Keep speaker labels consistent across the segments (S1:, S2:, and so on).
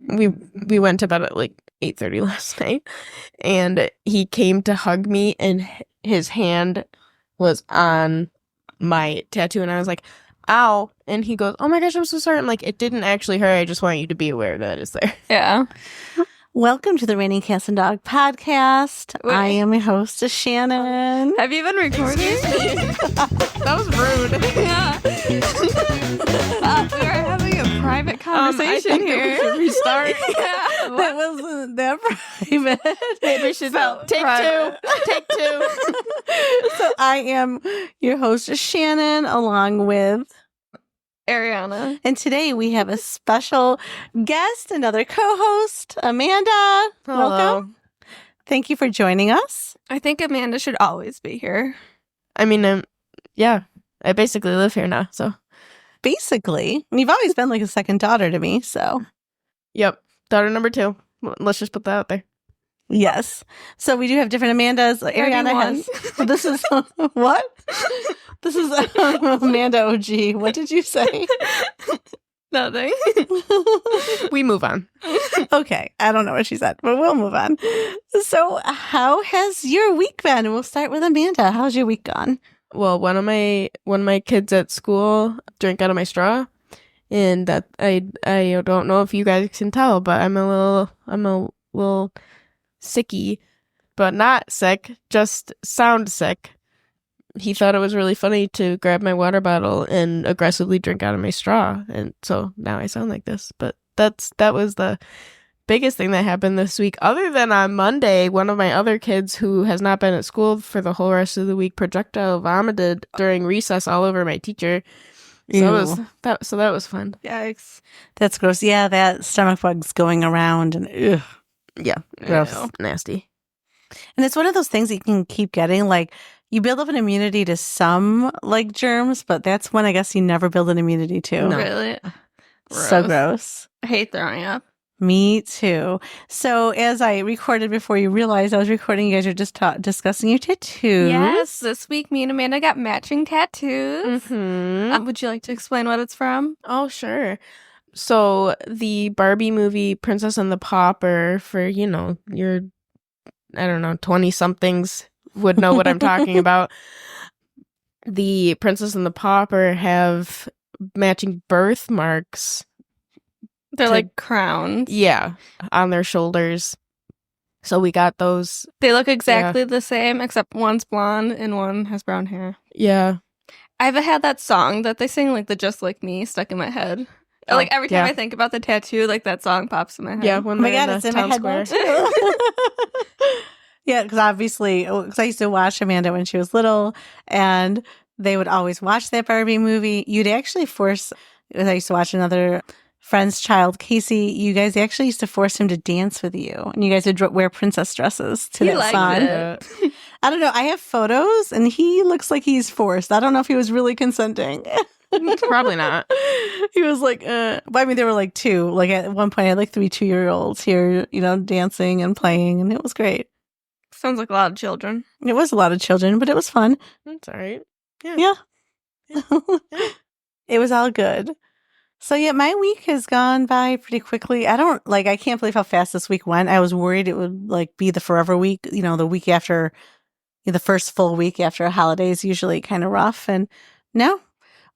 S1: we went to bed at like 8:30 last night, and he came to hug me, and his hand was on my tattoo, and I was like, ow. And he goes, oh my gosh, I'm so sorry. I'm like, it didn't actually hurt. I just want you to be aware that it's there.
S2: Yeah.
S3: Welcome to the Raining Cats and Dog podcast.
S2: Wait.
S3: I am your hostess, Shannon.
S2: Have you been recording?
S1: That was rude.
S2: Yeah. We are having a private conversation
S1: I think
S2: here.
S1: we should restart.
S2: Yeah.
S3: That wasn't that private.
S1: Maybe we should take
S2: private.
S1: two. Take two.
S3: So I am your hostess, Shannon, along with...
S2: Arianna.
S3: And today we have a special guest, another co-host, Amanda.
S1: Hello.
S3: Welcome. Thank you for joining us.
S2: I think Amanda should always be here.
S1: I mean, yeah, I basically live here now, so.
S3: Basically, and you've always been like a second daughter to me, so.
S1: Yep. Daughter number 2. Let's just put that out there.
S3: Yes. So we do have different Amandas. Arianna has. This is what? This is Amanda OG. What did you say?
S2: Nothing.
S1: We move on.
S3: Okay. I don't know what she said, but we'll move on. So how has your week been? We'll start with Amanda. How's your week gone?
S1: Well, one of my kids at school drank out of my straw, and that I don't know if you guys can tell, but I'm a little sicky, but not sick, just sound sick. He thought it was really funny to grab my water bottle and aggressively drink out of my straw, and so now I sound like this. But that was the biggest thing that happened this week. Other than on Monday, one of my other kids who has not been at school for the whole rest of the week projectile vomited during recess all over my teacher. So that was fun.
S2: Yikes.
S3: That's gross. Yeah, that stomach bug's going around and ugh.
S1: Yeah,
S3: Gross.
S1: Ew. Nasty.
S3: And it's one of those things that you can keep getting. Like, you build up an immunity to some, like, germs, but that's one I guess you never build an immunity to.
S1: No.
S2: Really?
S3: So gross.
S2: I hate throwing up.
S3: Me too. So as I recorded before you realized I was recording, you guys are just discussing your tattoos.
S2: Yes, this week me and Amanda got matching tattoos.
S1: Mm-hmm.
S2: Would you like to explain what it's from?
S1: Oh, sure. So the Barbie movie Princess and the Pauper, for, your, I don't know, 20-somethings would know what I'm talking about. The Princess and the Pauper have matching birthmarks.
S2: They're like crowns.
S1: Yeah, on their shoulders. So we got those.
S2: They look exactly the same, except one's blonde and one has brown hair.
S1: Yeah.
S2: I've had that song that they sing, like the Just Like Me, stuck in my head.
S1: Oh,
S2: like every time
S1: yeah.
S2: I think about the tattoo, like that song pops in my head.
S1: Yeah,
S3: Oh
S1: when
S3: my
S1: they're
S3: God,
S1: in
S3: it's
S1: the
S3: in my
S1: town
S3: head now
S1: square.
S3: too. Yeah, because obviously, because I used to watch Amanda when she was little, and they would always watch that Barbie movie. You'd actually force, I used to watch another friend's child, Casey, you guys actually used to force him to dance with you, and you guys would wear princess dresses to
S2: He
S3: that
S2: liked
S3: song.
S2: it.
S3: I don't know. I have photos, and he looks like he's forced. I don't know if he was really consenting.
S1: Probably not.
S3: He was like, but I mean, there were like 2. Like at one point, I had like 3 2-year-olds here, dancing and playing, and it was great.
S2: Sounds like a lot of children.
S3: It was a lot of children, but it was fun.
S1: That's all right.
S3: Yeah. It was all good. So yeah, my week has gone by pretty quickly. I can't believe how fast this week went. I was worried it would like be the forever week, the week after, the first full week after a holiday is usually kind of rough. And no,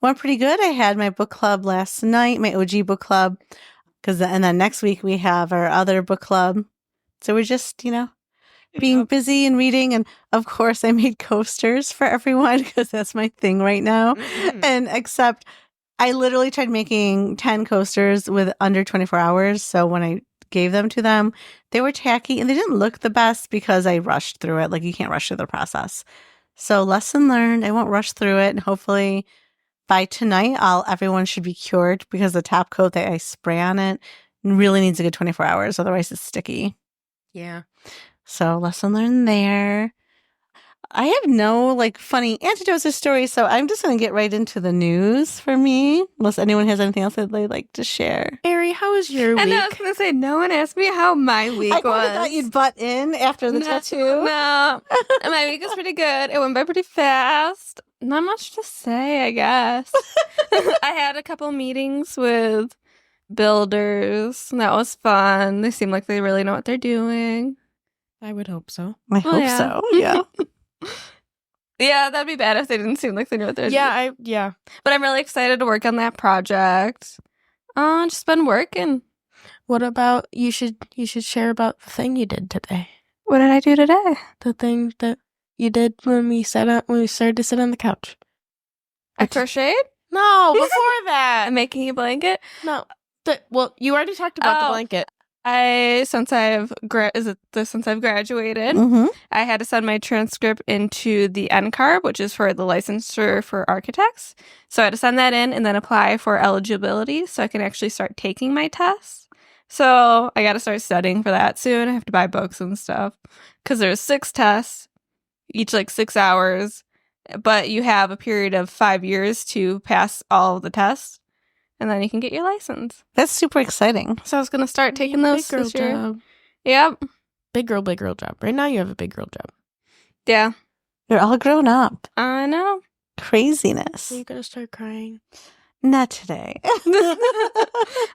S3: went pretty good. I had my book club last night, my OG book club, and then next week we have our other book club. So we're just, being busy and reading. And of course I made coasters for everyone because that's my thing right now.
S1: Mm-hmm.
S3: And except I literally tried making 10 coasters with under 24 hours. So when I gave them to them, they were tacky and they didn't look the best because I rushed through it. Like, you can't rush through the process. So lesson learned. I won't rush through it. And hopefully by tonight, everyone should be cured because the top coat that I spray on it really needs a good 24 hours. Otherwise it's sticky.
S1: Yeah.
S3: So lesson learned there. I have no funny anecdotes or stories, so I'm just going to get right into the news for me, unless anyone has anything else that they'd like to share.
S1: Ari, how was your week?
S2: And I was going to say, no one asked me how my week
S3: I
S2: was.
S3: thought you'd butt in after the tattoo.
S2: No, my week was pretty good. It went by pretty fast. Not much to say, I guess. I had a couple meetings with builders. That was fun. They seem like they really know what they're doing.
S1: I would hope so.
S3: I hope
S2: yeah.
S3: so. Yeah.
S2: Yeah, that'd be bad if they didn't seem like they knew what they're doing.
S1: Yeah.
S2: But I'm really excited to work on that project. Just been working.
S1: What about you should share about the thing you did today.
S2: What did I do today?
S1: The thing that you did when we started to sit on the couch.
S2: I crocheted?
S1: No, before that.
S2: I'm making a blanket.
S1: No. Well, you already talked about the blanket.
S2: Since I've graduated,
S3: Mm-hmm.
S2: I had to send my transcript into the NCARB, which is for the licensure for architects. So I had to send that in and then apply for eligibility so I can actually start taking my tests. So I got to start studying for that soon. I have to buy books and stuff because there's 6 tests, each like 6 hours, but you have a period of 5 years to pass all of the tests. And then you can get your license.
S3: That's super exciting.
S2: So I was going to start taking those
S1: big girl
S2: this year.
S1: job.
S2: Yep.
S1: Big girl job. Right now you have a big girl job.
S2: Yeah.
S3: You're all grown up.
S2: I know.
S3: Craziness.
S1: You're going to start crying.
S3: Not today.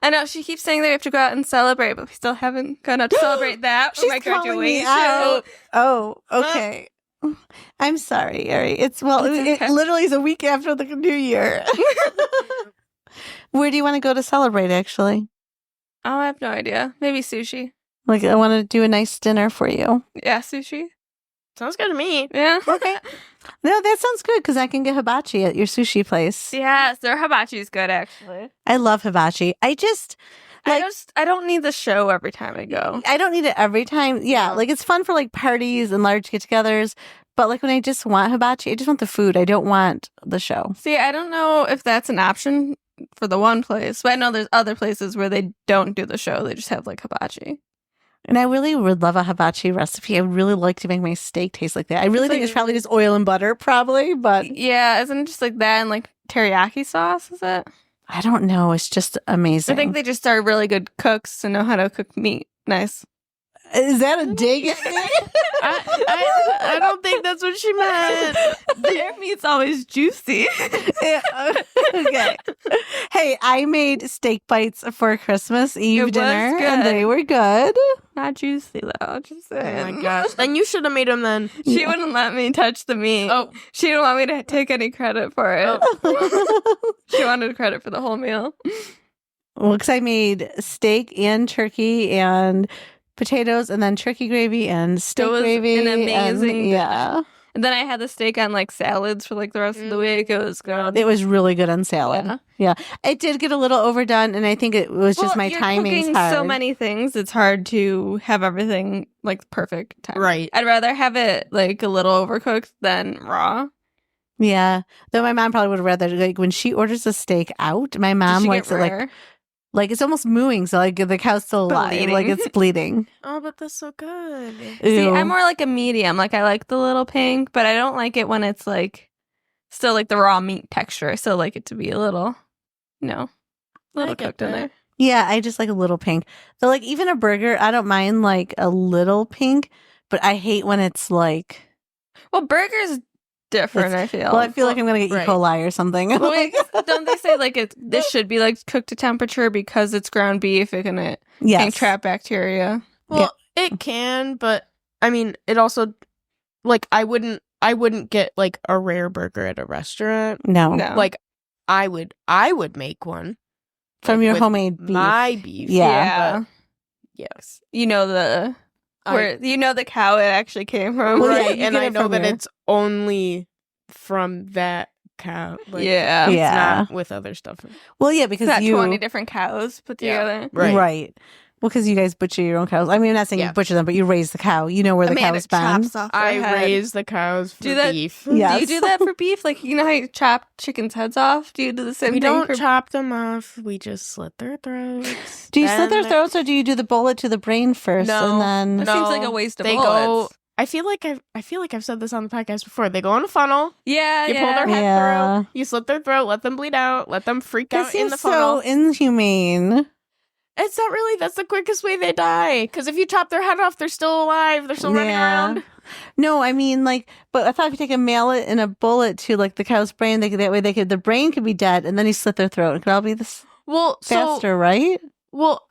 S2: I know. She keeps saying that we have to go out and celebrate, but we still haven't gone out to celebrate that for my
S3: calling me
S2: graduation.
S3: out. Oh, okay. I'm sorry, Ari. It
S2: okay.
S3: literally is a week after the new year. Where do you want to go to celebrate, actually?
S2: Oh, I have no idea. Maybe sushi.
S3: Like, I want to do a nice dinner for you.
S2: Yeah, sushi.
S1: Sounds good to me.
S2: Yeah.
S3: Okay. No, that sounds good because I can get hibachi at your sushi place.
S2: Yes, their hibachi is good, actually.
S3: I love hibachi. I
S2: don't need the show every time I go.
S3: I don't need it every time. Yeah,
S2: No.
S3: like it's fun for like parties and large get-togethers. But like when I just want hibachi, I just want the food. I don't want the show.
S2: See, I don't know if that's an option for the one place, but I know there's other places where they don't do the show. They just have like hibachi.
S3: And I really would love a hibachi recipe. I would really like to make my steak taste like that. I really think it's probably just oil and butter, probably, but
S2: Yeah, isn't it just like that and like teriyaki sauce, is it?
S3: I don't know. It's just amazing.
S2: I think they just are really good cooks and know how to cook meat. Nice.
S3: Is that a dig at me?
S1: I don't think that's what she meant.
S2: Their meat's always juicy.
S3: Yeah, okay. Hey, I made steak bites for Christmas Eve
S2: It was
S3: dinner,
S2: good.
S3: and they were good.
S2: Not juicy though. Just
S1: Oh
S2: saying.
S1: my gosh. Then you should have made them then.
S2: She wouldn't let me touch the meat.
S1: Oh.
S2: She didn't want me to take any credit for it. She wanted credit for the whole meal.
S3: Well, because I made steak and turkey and potatoes, and then turkey gravy and steak
S2: was
S3: gravy.
S2: an amazing dish.
S3: Yeah.
S2: And then I had the steak on like salads for like the rest of the week. It was good.
S3: It was really good on salad. Yeah. It did get a little overdone, and I think it was just my
S2: you're
S3: timing's
S2: cooking
S3: hard.
S2: so many things, it's hard to have everything like perfect time.
S1: Right.
S2: I'd rather have it like a little overcooked than raw.
S3: Yeah. Though my mom probably would rather, like, when she orders a steak out, my mom
S2: Did she
S3: likes
S2: get
S3: it
S2: rare?
S3: like it's almost mooing, so like the cow's still alive,
S2: Bleeding.
S3: like it's bleeding.
S1: Oh, but that's so good.
S2: See,
S3: Ew.
S2: I'm more like a medium. Like I like the little pink, but I don't like it when it's like still like the raw meat texture. I still like it to be a little, a little
S1: get
S2: cooked in
S1: that.
S2: there.
S3: Yeah, I just like a little pink. So like even a burger, I don't mind like a little pink, but I hate when it's like.
S2: Well, burgers different. I feel.
S3: Well, I feel like I'm gonna get
S1: right.
S3: E. coli or something.
S2: Well, I guess, don't they say like this should be like cooked to temperature because it's ground beef? It can
S3: Yes.
S2: trap bacteria.
S1: Well, it can, but I mean, it also like I wouldn't get like a rare burger at a restaurant.
S3: No.
S2: No.
S1: Like I would make one
S3: From
S1: like,
S3: your
S1: with
S3: homemade beef.
S1: my beef.
S3: Yeah.
S1: but yes,
S2: You know the cow it actually came from.
S3: Well, yeah,
S1: right,
S3: you
S1: and
S3: get
S1: I
S3: it
S1: know
S3: from
S1: that
S3: your-
S1: it's only from that cow. Like,
S2: Yeah.
S1: it's
S3: Yeah.
S1: not with other stuff.
S3: Well, yeah,
S2: It's
S3: because
S2: got
S3: you
S2: 20 different cows put together.
S1: Right.
S3: Well, because you guys butcher your own cows. I mean, I'm not saying you
S1: Yeah.
S3: butcher them, but you raise the cow. You know where the
S2: Amanda
S3: cow's been.
S2: chops off their
S1: I
S2: head.
S1: raise the cows for
S2: Do that-
S1: beef.
S3: Yes.
S2: Do you do that for beef? Like, you know how you chop chickens' heads off? Do you do the same
S1: We
S2: thing
S1: don't
S2: for
S1: chop them off. We just slit their throats.
S3: Do you slit their
S1: Then
S3: throats, or do you do the bullet to the brain first
S1: No.
S3: and
S2: That
S3: then?
S2: seems like a waste of
S1: They
S2: bullets.
S1: go. I feel like I've said this on the podcast before. They go in a funnel.
S2: Yeah,
S1: You pull their head
S3: Yeah.
S1: through. You slit their throat. Let them bleed out. Let them freak
S3: That
S1: out in
S3: seems
S1: the funnel.
S3: so inhumane.
S1: It's not really. That's the quickest way they die. Because if you chop their head off, they're still alive. They're still running
S3: Yeah.
S1: around.
S3: No, I mean but I thought if you take a mallet and a bullet to like the cow's brain, that way the brain could be dead, and then you slit their throat. It could all be this
S1: Well,
S3: faster, right?
S1: Well,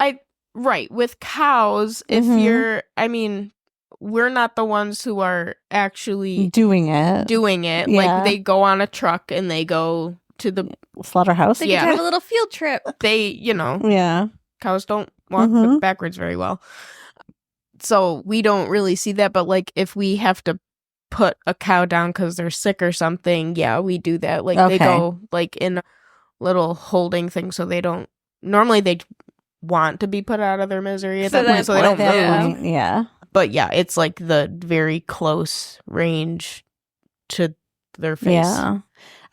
S1: right, with cows, if
S3: Mhm.
S1: you're, I mean, we're not the ones who are actually
S3: Doing it.
S1: Yeah. Like, they go on a truck and they go to the
S3: slaughterhouse.
S2: They get to have a little field trip.
S3: Yeah.
S1: Cows don't walk backwards very well. So we don't really see that. But, like, if we have to put a cow down because they're sick or something, yeah, we do that. Like, they go, like, in a little holding thing so they don't, normally they want to be put out of their misery at that point, so they don't move.
S3: Yeah.
S1: But yeah, it's like the very close range to their face.
S3: Yeah.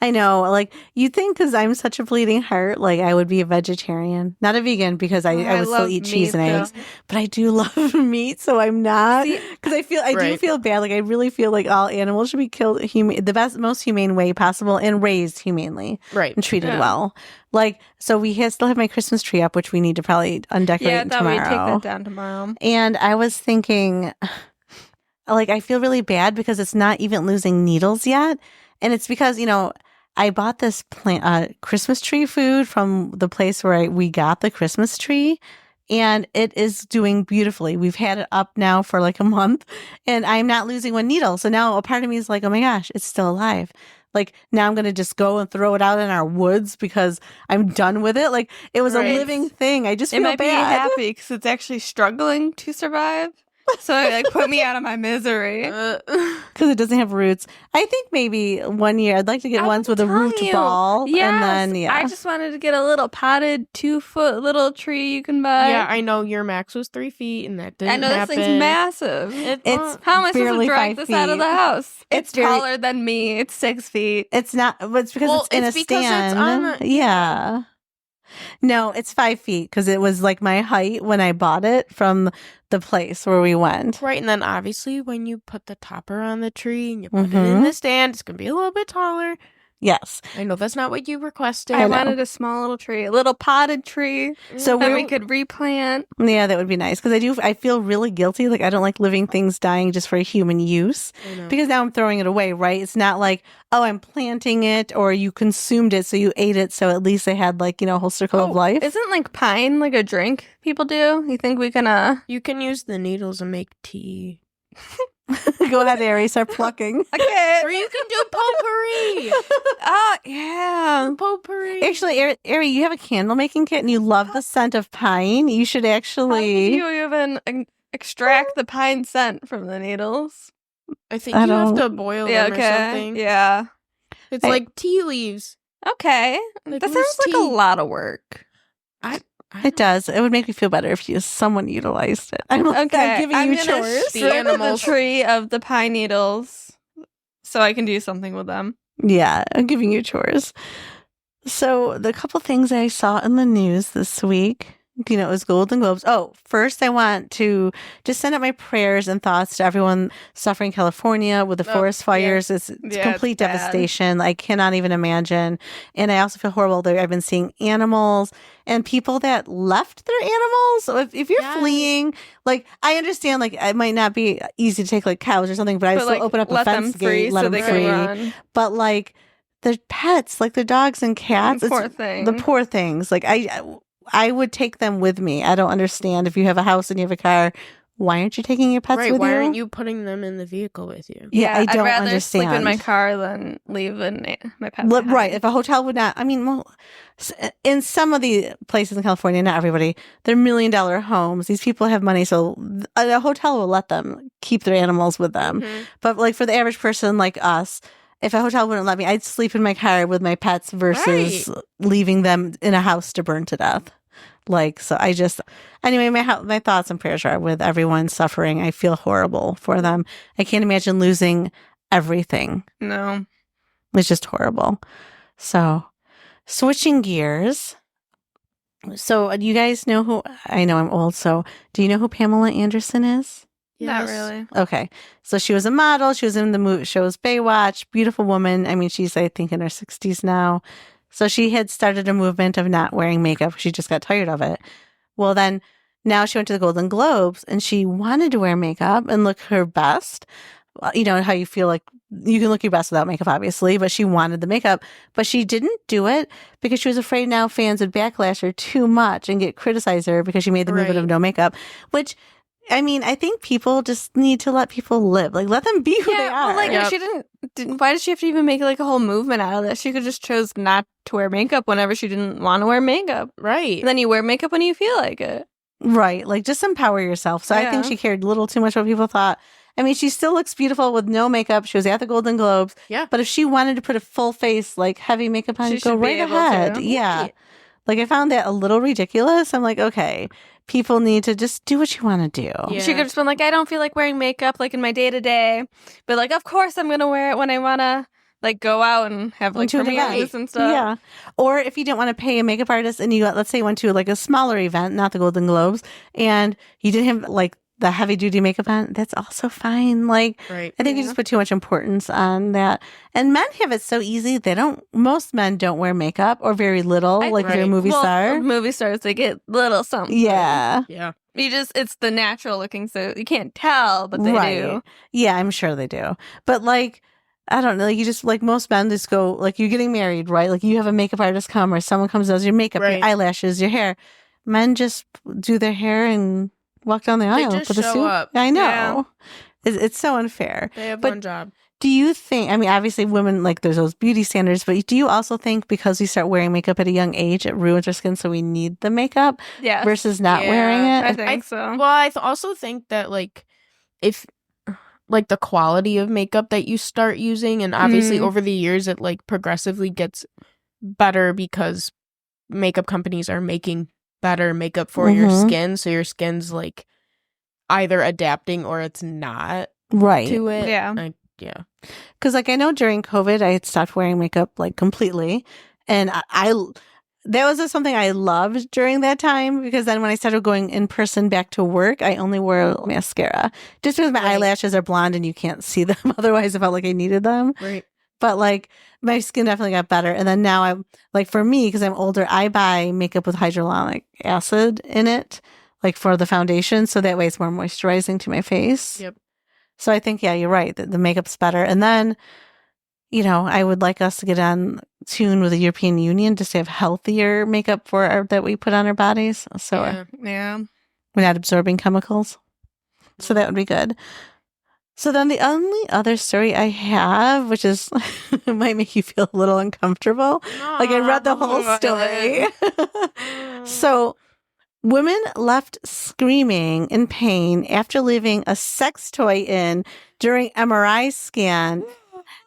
S3: I know. Like, you think because I'm such a bleeding heart, like, I would be a vegetarian. Not a vegan because I would still eat cheese and eggs. But I do love meat, so I'm not. Because I do feel bad. Like, I really feel like all animals should be killed the most humane way possible and raised humanely.
S1: Right.
S3: And treated well. Like, so we still have my Christmas tree up, which we need to probably undecorate tomorrow.
S2: Yeah, I thought we'd take that down tomorrow.
S3: And I was thinking, like, I feel really bad because it's not even losing needles yet. And it's because, I bought this Christmas tree food from the place where we got the Christmas tree, and it is doing beautifully. We've had it up now for like a month, and I'm not losing one needle. So now a part of me is like, oh my gosh, it's still alive. Like, now I'm going to just go and throw it out in our woods because I'm done with it. Like, it was a living thing. I just feel bad.
S2: It might be happy because it's actually struggling to survive. So it put me out of my misery.
S3: Because it doesn't have roots. I think maybe one year I'd like to get ones with a root ball.
S2: Yes,
S3: and then,
S2: I just wanted to get a little potted 2-foot little tree you can buy.
S1: Yeah, I know your max was 3 feet and that didn't happen.
S2: I know this thing's massive.
S3: It's
S2: how am I supposed to drag this out of the house? It's taller than me. It's 6 feet.
S3: It's not, but it's because it's in a stand. Yeah. No, it's 5 feet because it was like my height when I bought it from the place where we went.
S1: Right, and then obviously when you put the topper on the tree and you put it in the stand, it's going to be a little bit taller.
S3: Yes.
S1: I know that's not what you requested.
S2: I wanted a small little tree, a little potted tree
S3: so
S2: that we could replant.
S3: Yeah, that would be nice because I feel really guilty. Like, I don't like living things dying just for human use because now I'm throwing it away, right? It's not like, oh, I'm planting it or you consumed it so you ate it. So at least they had like, a whole circle of life.
S2: Isn't like pine like a drink people do? You think we can
S1: You can use the needles and make tea.
S3: Go ahead, Ari, start plucking.
S1: Okay. Or you can do potpourri.
S2: Oh, yeah.
S1: Potpourri.
S3: Actually, Ari, you have a candle making kit and you love the scent of pine. You should actually...
S2: How do you even extract the pine scent from the needles?
S1: I think you have to boil them or something.
S2: Yeah.
S1: It's like tea leaves.
S2: Okay.
S1: Like
S2: that sounds like a lot of work.
S3: It does. It would make me feel better if someone utilized it. I'm giving you chores.
S2: The tree of the pine needles so I can do something with them.
S3: Yeah, I'm giving you chores. So the couple things I saw in the news this week, it was Golden Globes. Oh, first I want to just send out my prayers and thoughts to everyone suffering in California with the forest fires. Yeah. It's complete devastation. I cannot even imagine. And I also feel horrible that I've been seeing animals and people that left their animals. So if you're fleeing, like, I understand, like, it might not be easy to take like cows or something, but I still open up a fence gate, let them free. But like the pets, like the dogs and cats, the poor things. Like I would take them with me. I don't understand if you have a house and you have a car, why aren't you taking your pets with you?
S1: Why aren't you putting them in the vehicle with you?
S3: Yeah, I don't
S2: I'd rather
S3: understand.
S2: sleep in my car than leave my pet behind.
S3: Right. If a hotel would not, in some of the places in California, not everybody, they're $1 million homes. These people have money, so a hotel will let them keep their animals with them. Mm-hmm. But like for the average person like us, if a hotel wouldn't let me, I'd sleep in my car with my pets versus leaving them in a house to burn to death. Like, so anyway, my thoughts and prayers are with everyone suffering. I feel horrible for them. I can't imagine losing everything.
S2: No.
S3: It's just horrible. So, switching gears. So, you guys know who, I know I'm old, so do you know who Pamela Anderson is?
S2: Yes. Not really.
S3: Okay. So she was a model. She was in the movie shows Baywatch. Beautiful woman. I mean, she's, I think, in her 60s now. So she had started a movement of not wearing makeup. She just got tired of it. Well, then now she went to the Golden Globes and she wanted to wear makeup and look her best. you know, how you feel like you can look your best without makeup, obviously, but she wanted the makeup, but she didn't do it because she was afraid now fans would backlash her too much and criticize her because she made the movement of no makeup, which, I mean, I think people just need to let people live. Like, let them be who they are.
S2: Well, like, she didn't. Why did she have to even make like a whole movement out of this? She could just chose not to wear makeup whenever she didn't want to wear makeup.
S1: Right.
S2: And then you wear makeup when you feel like it.
S3: Right. Like, just empower yourself. So I think she cared a little too much what people thought. I mean, she still looks beautiful with no makeup. She was at the Golden Globes.
S1: Yeah.
S3: But if she wanted to put a full face, like heavy makeup on, go right ahead. Yeah. Like, I found that a little ridiculous. I'm like, okay, people need to just do what you want to do.
S2: Yeah. She could have just been like, I don't feel like wearing makeup like in my day-to-day. But like, of course I'm going to wear it when I want to like go out and have like premieres and stuff.
S3: Yeah. Or if you didn't want to pay a makeup artist and you, let's say, went to like a smaller event, not the Golden Globes, and you didn't have like the heavy duty makeup on, that's also fine. Like, I think you just put too much importance on that. And men have it so easy. Most men don't wear makeup or very little, if you're a movie star.
S2: Movie stars, they get little something.
S3: Yeah.
S1: Yeah.
S2: It's the natural looking, so you can't tell, but they do.
S3: Yeah, I'm sure they do. But like, I don't know, like you just, like most men just go, like you're getting married, right? Like you have a makeup artist come or someone comes does your makeup, your eyelashes, your hair. Men just do their hair and walk down the aisle
S1: just
S3: with a
S1: show
S3: suit.
S1: up.
S3: I know. Yeah. It's so unfair.
S1: They have one job.
S3: Do you think, I mean, obviously women, like there's those beauty standards, but do you also think because we start wearing makeup at a young age, it ruins our skin, so we need the makeup versus not wearing it?
S2: I think so.
S1: Well, I also think that like if like the quality of makeup that you start using, and obviously over the years it like progressively gets better because makeup companies are making better makeup for your skin, so your skin's like either adapting or it's not to it.
S2: Yeah.
S3: Because like I know during COVID I had stopped wearing makeup like completely, and I that was just something I loved during that time, because then when I started going in person back to work, I only wore mascara just because my eyelashes are blonde and you can't see them. Otherwise I felt like I needed them.
S1: Right.
S3: But like my skin definitely got better. And then now I'm like, for me, because I'm older, I buy makeup with hyaluronic acid in it, like for the foundation. So that way it's more moisturizing to my face.
S1: Yep.
S3: So I think, yeah, you're right. The makeup's better. And then, you know, I would like us to get on tune with the European Union just to have healthier makeup that we put on our bodies. So
S2: yeah.
S3: We're not absorbing chemicals. So that would be good. So then the only other story I have, which is might make you feel a little uncomfortable. Like I read the whole story. So women left screaming in pain after leaving a sex toy in during MRI scan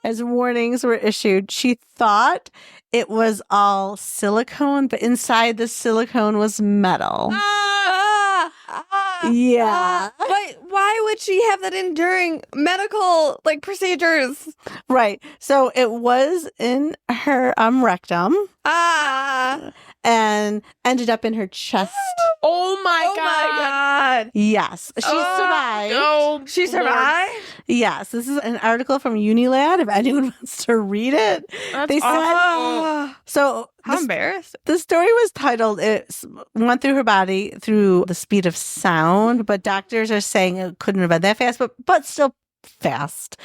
S3: as warnings were issued. She thought it was all silicone, but inside the silicone was metal. Yeah.
S2: But why would she have that in during medical like procedures?
S3: Right. So it was in her rectum. And ended up in her chest.
S1: Oh my God.
S3: Yes. She survived.
S1: Oh,
S2: she survived?
S3: Yes. This is an article from Unilad if anyone wants to read it.
S1: That's awful.
S3: So
S2: how embarrassed.
S3: The story was titled, it went through her body through the speed of sound, but doctors are saying it couldn't have been that fast, but still fast.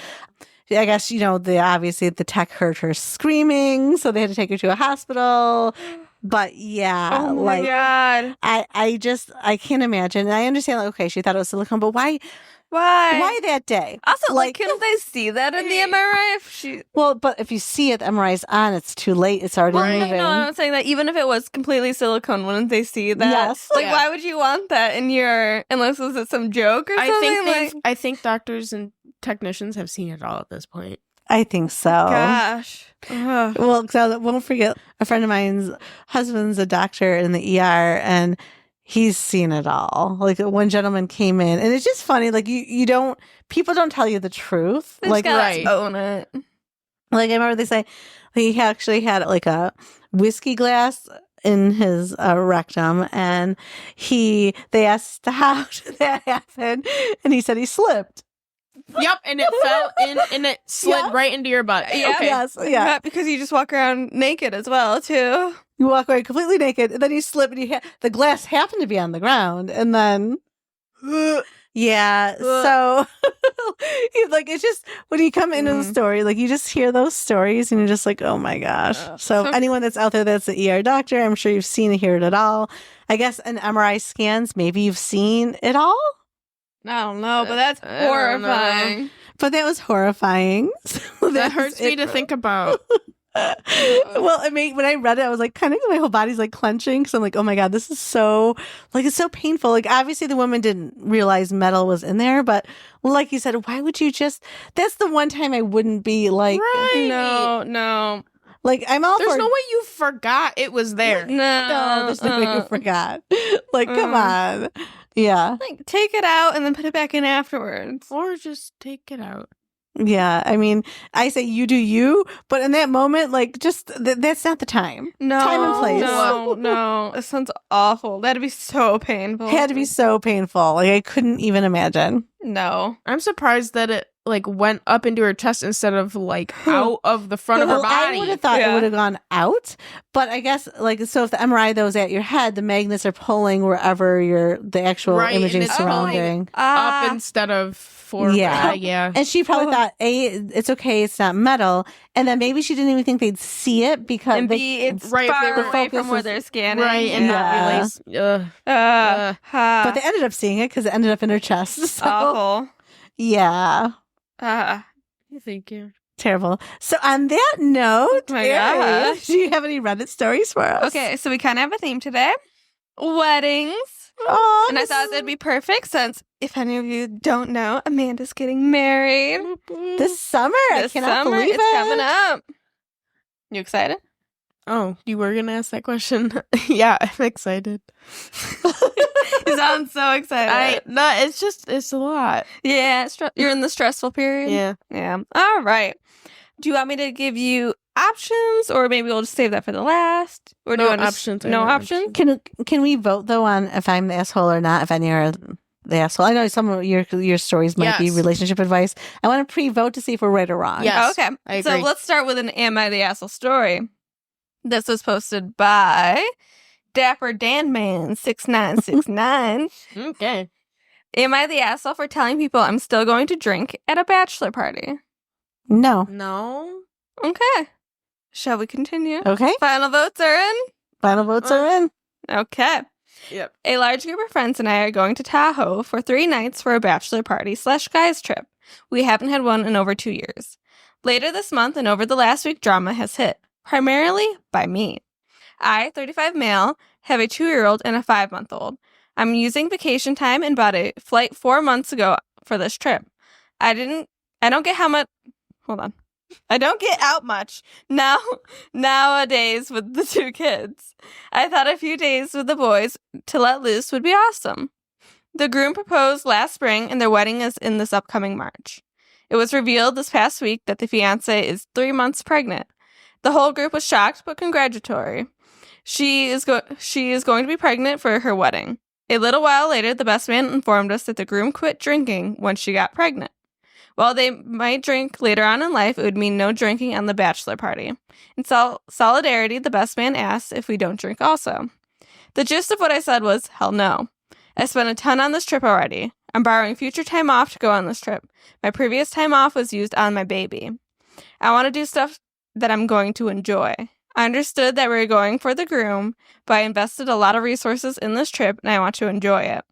S3: I guess, you know, obviously the tech heard her screaming, so they had to take her to a hospital. But yeah,
S2: oh my God.
S3: I can't imagine. And I understand, like, okay, she thought it was silicone, but why that day?
S2: Also, like, couldn't they see that in the MRI?
S3: But if you see it, the MRI's on, it's too late. It's already moving.
S2: No, I'm not saying that. Even if it was completely silicone, wouldn't they see that?
S3: Yes.
S2: Like, why would you want that in unless it was some joke or something?
S1: I think doctors and technicians have seen it all at this point.
S3: I think so.
S2: Gosh.
S3: Well, so won't forget, a friend of mine's husband's a doctor in the ER, and he's seen it all. Like one gentleman came in, and it's just funny. Like people don't tell you the truth.
S2: They
S3: like
S2: just own it.
S3: Like I remember they say he actually had like a whiskey glass in his rectum, and they asked how did that happen, and he said he slipped.
S1: Yep, and it fell in and it slid right into your butt.
S2: Yeah.
S1: Okay.
S3: Yes, yeah.
S2: Because you just walk around naked as well, too.
S3: You walk away completely naked, and then you slip, and the glass happened to be on the ground, and then, yeah. So, Like, it's just when you come into the story, like, you just hear those stories and you're just like, oh my gosh. So anyone that's out there that's an ER doctor, I'm sure you've seen and heard it all. I guess in MRI scans, maybe you've seen it all.
S2: I don't know, but that's horrifying.
S3: But that was horrifying. So
S1: that hurts me to think about.
S3: Well, I mean, when I read it, I was like, kind of, my whole body's like clenching because I'm like, oh my God, this is so, like, it's so painful. Like, obviously, the woman didn't realize metal was in there, but like you said, why would you just? That's the one time I wouldn't be like,
S1: right.
S2: No.
S3: Like, I'm all
S1: There's
S3: for.
S1: no way you forgot it was there.
S3: No, there's no way you forgot. Like, come on. Yeah.
S2: Like, take it out and then put it back in afterwards.
S1: Or just take it out.
S3: Yeah, I mean, I say you do you, but in that moment, like, just that's not the time.
S2: No,
S3: time and place.
S2: No, it sounds awful. That'd be so painful.
S3: It had to be so painful. Like, I couldn't even imagine.
S2: No,
S1: I'm surprised that it like went up into her chest instead of like out of the front of her body.
S3: I would have thought it would have gone out, but I guess like so. If the MRI though is at your head, the magnets are pulling wherever the actual imaging is surrounding
S1: up instead of forward. Yeah.
S3: And she probably thought it's okay, it's not metal, and then maybe she didn't even think they'd see it because
S2: and it's
S1: right
S2: far away from where they're scanning,
S1: right? And not really.
S3: But they ended up seeing it because it ended up in her chest. So.
S2: Awful.
S3: Yeah.
S1: Thank you.
S3: Terrible. So on that note,
S2: Oh my gosh.
S3: do you have any Reddit stories for us?
S2: Okay, so we kind of have a theme today. Weddings.
S3: Oh,
S2: and I thought that'd be perfect since, if any of you don't know, Amanda's getting married.
S3: This summer. I cannot believe
S2: it's coming up. You excited?
S1: Oh, you were going to ask that question? Yeah, I'm excited.
S2: You sound so excited.
S1: It's a lot.
S2: Yeah, you're in the stressful period? Yeah. All right. Do you want me to give you options, or maybe we'll just save that for the last? Or do you want
S1: options.
S2: No options?
S3: Can we vote though on if I'm the asshole or not? If any are the asshole? I know some of your stories might be relationship advice. I want to pre-vote to see if we're right or wrong.
S1: Yes,
S2: okay.
S1: I agree.
S2: So let's start with an "Am I the asshole" story. This was posted by Dapper Dan Man 6969.
S1: Okay.
S2: Am I the asshole for telling people I'm still going to drink at a bachelor party?
S3: No.
S2: Okay. Shall we continue?
S3: Okay.
S2: Final votes are in?
S3: Final votes are in.
S2: Okay.
S1: Yep.
S2: A large group of friends and I are going to Tahoe for 3 nights for a bachelor party / guys trip. We haven't had one in over 2 years. Later this month and over the last week, drama has hit, primarily by me. I, 35 male, have a 2-year-old and a 5-month-old. I'm using vacation time and bought a flight 4 months ago for this trip. I don't get out much nowadays with the 2 kids. I thought a few days with the boys to let loose would be awesome. The groom proposed last spring and their wedding is in this upcoming March. It was revealed this past week that the fiancée is 3 months pregnant. The whole group was shocked but congratulatory. She is going to be pregnant for her wedding. A little while later, the best man informed us that the groom quit drinking when she got pregnant. While they might drink later on in life, it would mean no drinking on the bachelor party. In solidarity, the best man asked if we don't drink also. The gist of what I said was, hell no. I spent a ton on this trip already. I'm borrowing future time off to go on this trip. My previous time off was used on my baby. I want to do stuff that I'm going to enjoy. I understood that we were going for the groom, but I invested a lot of resources in this trip and I want to enjoy it.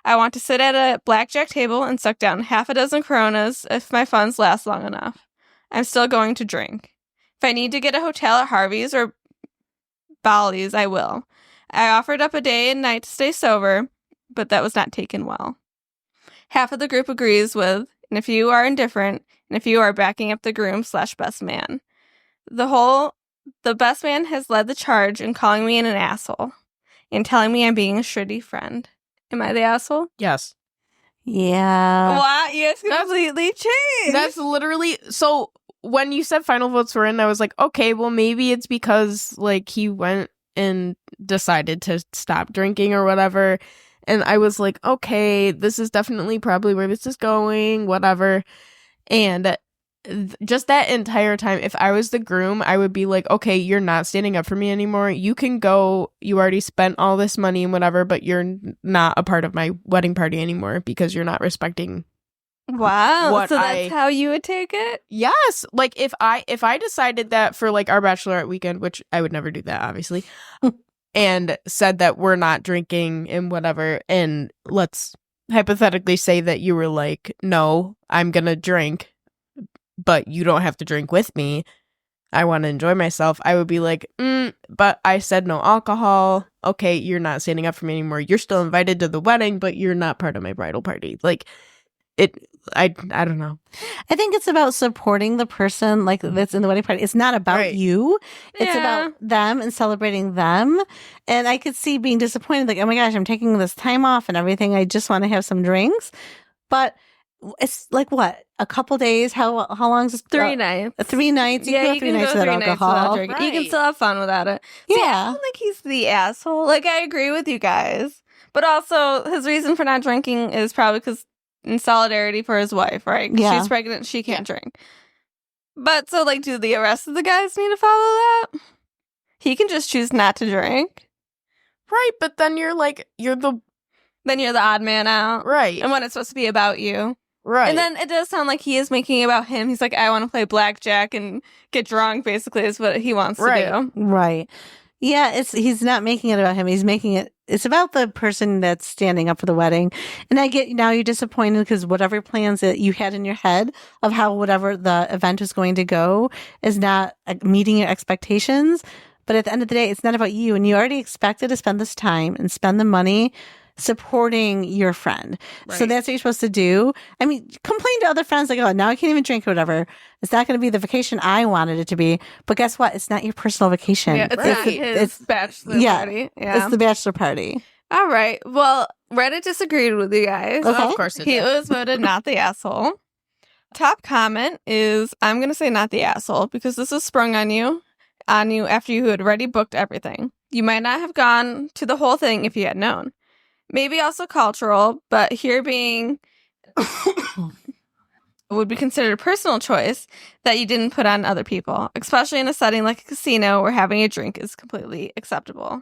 S2: I want to sit at a blackjack table and suck down half a dozen Coronas if my funds last long enough. I'm still going to drink. If I need to get a hotel at Harvey's or Bally's, I will. I offered up a day and night to stay sober, but that was not taken well. Half of the group agrees with, and if you are indifferent, and if you are backing up the groom / best man. The best man has led the charge in calling me an asshole and telling me I'm being a shitty friend. Am I the asshole?
S1: Yes.
S3: Yeah.
S2: What? You guys completely changed.
S1: That's literally so. When you said final votes were in, I was like, okay, well maybe it's because like he went and decided to stop drinking or whatever, and I was like, okay, this is definitely probably where this is going, whatever, and. Just that entire time, if I was the groom, I would be like, okay, you're not standing up for me anymore. You can go. You already spent all this money and whatever, but you're not a part of my wedding party anymore because you're not respecting
S2: Wow.
S1: What
S2: So that's how you would take it?
S1: Yes. Like if I decided that for like our bachelorette weekend, which I would never do that, obviously, and said that we're not drinking and whatever, and let's hypothetically say that you were like, no, I'm gonna drink, but you don't have to drink with me. I want to enjoy myself. I would be like, but I said no alcohol. Okay, you're not standing up for me anymore. You're still invited to the wedding, but you're not part of my bridal party. Like I don't know.
S3: I think it's about supporting the person like that's in the wedding party. It's not about you. It's about them and celebrating them. And I could see being disappointed, like, oh my gosh, I'm taking this time off and everything. I just want to have some drinks. But it's like what? A couple days? How long is this?
S2: 3 nights.
S3: 3 nights? You can go 3 nights without alcohol.
S2: Right. You can still have fun without it. See, I don't think he's the asshole. Like, I agree with you guys. But also, his reason for not drinking is probably because in solidarity for his wife, right? Yeah. She's pregnant, she can't drink. But so, like, do the rest of the guys need to follow that? He can just choose not to drink.
S1: Right, but then you're the
S2: odd man out.
S1: Right.
S2: And when it's supposed to be about you.
S1: Right.
S2: And then it does sound like he is making it about him. He's like, I want to play blackjack and get drunk, basically, is what he wants to do.
S3: Right. Yeah, he's not making it about him. He's making it's about the person that's standing up for the wedding. And I get now you're disappointed because whatever plans that you had in your head of how whatever the event was going to go is not meeting your expectations. But at the end of the day, it's not about you. And you already expected to spend this time and spend the money supporting your friend. Right. So that's what you're supposed to do. I mean, complain to other friends like, oh, now I can't even drink or whatever. It's not going to be the vacation I wanted it to be. But guess what? It's not your personal vacation.
S2: Yeah, it's his bachelor party. Yeah.
S3: It's the bachelor party.
S2: All right. Well, Reddit disagreed with you guys.
S3: Okay.
S1: Of course it
S2: He
S1: did.
S2: was voted not the asshole. Top comment is, I'm going to say not the asshole because this was sprung on you after you had already booked everything. You might not have gone to the whole thing if you had known. Maybe also cultural, but here being would be considered a personal choice that you didn't put on other people, especially in a setting like a casino where having a drink is completely acceptable.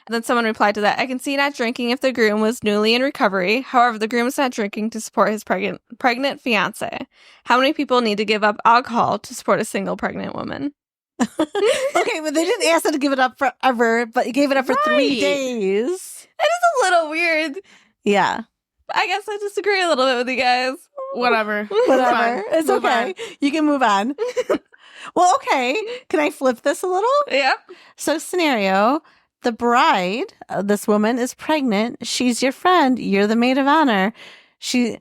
S2: And then someone replied to that, I can see not drinking if the groom was newly in recovery. However, the groom is not drinking to support his pregnant fiance. How many people need to give up alcohol to support a single pregnant woman?
S3: Okay, but they didn't ask them to give it up forever, but you gave it up for 3 days.
S2: It is a little weird.
S3: Yeah.
S2: I guess I disagree a little bit with you guys.
S1: Whatever.
S3: It's move okay. On. You can move on. Well, okay. Can I flip this a little?
S2: Yeah.
S3: So scenario, the bride, this woman is pregnant. She's your friend. You're the maid of honor. A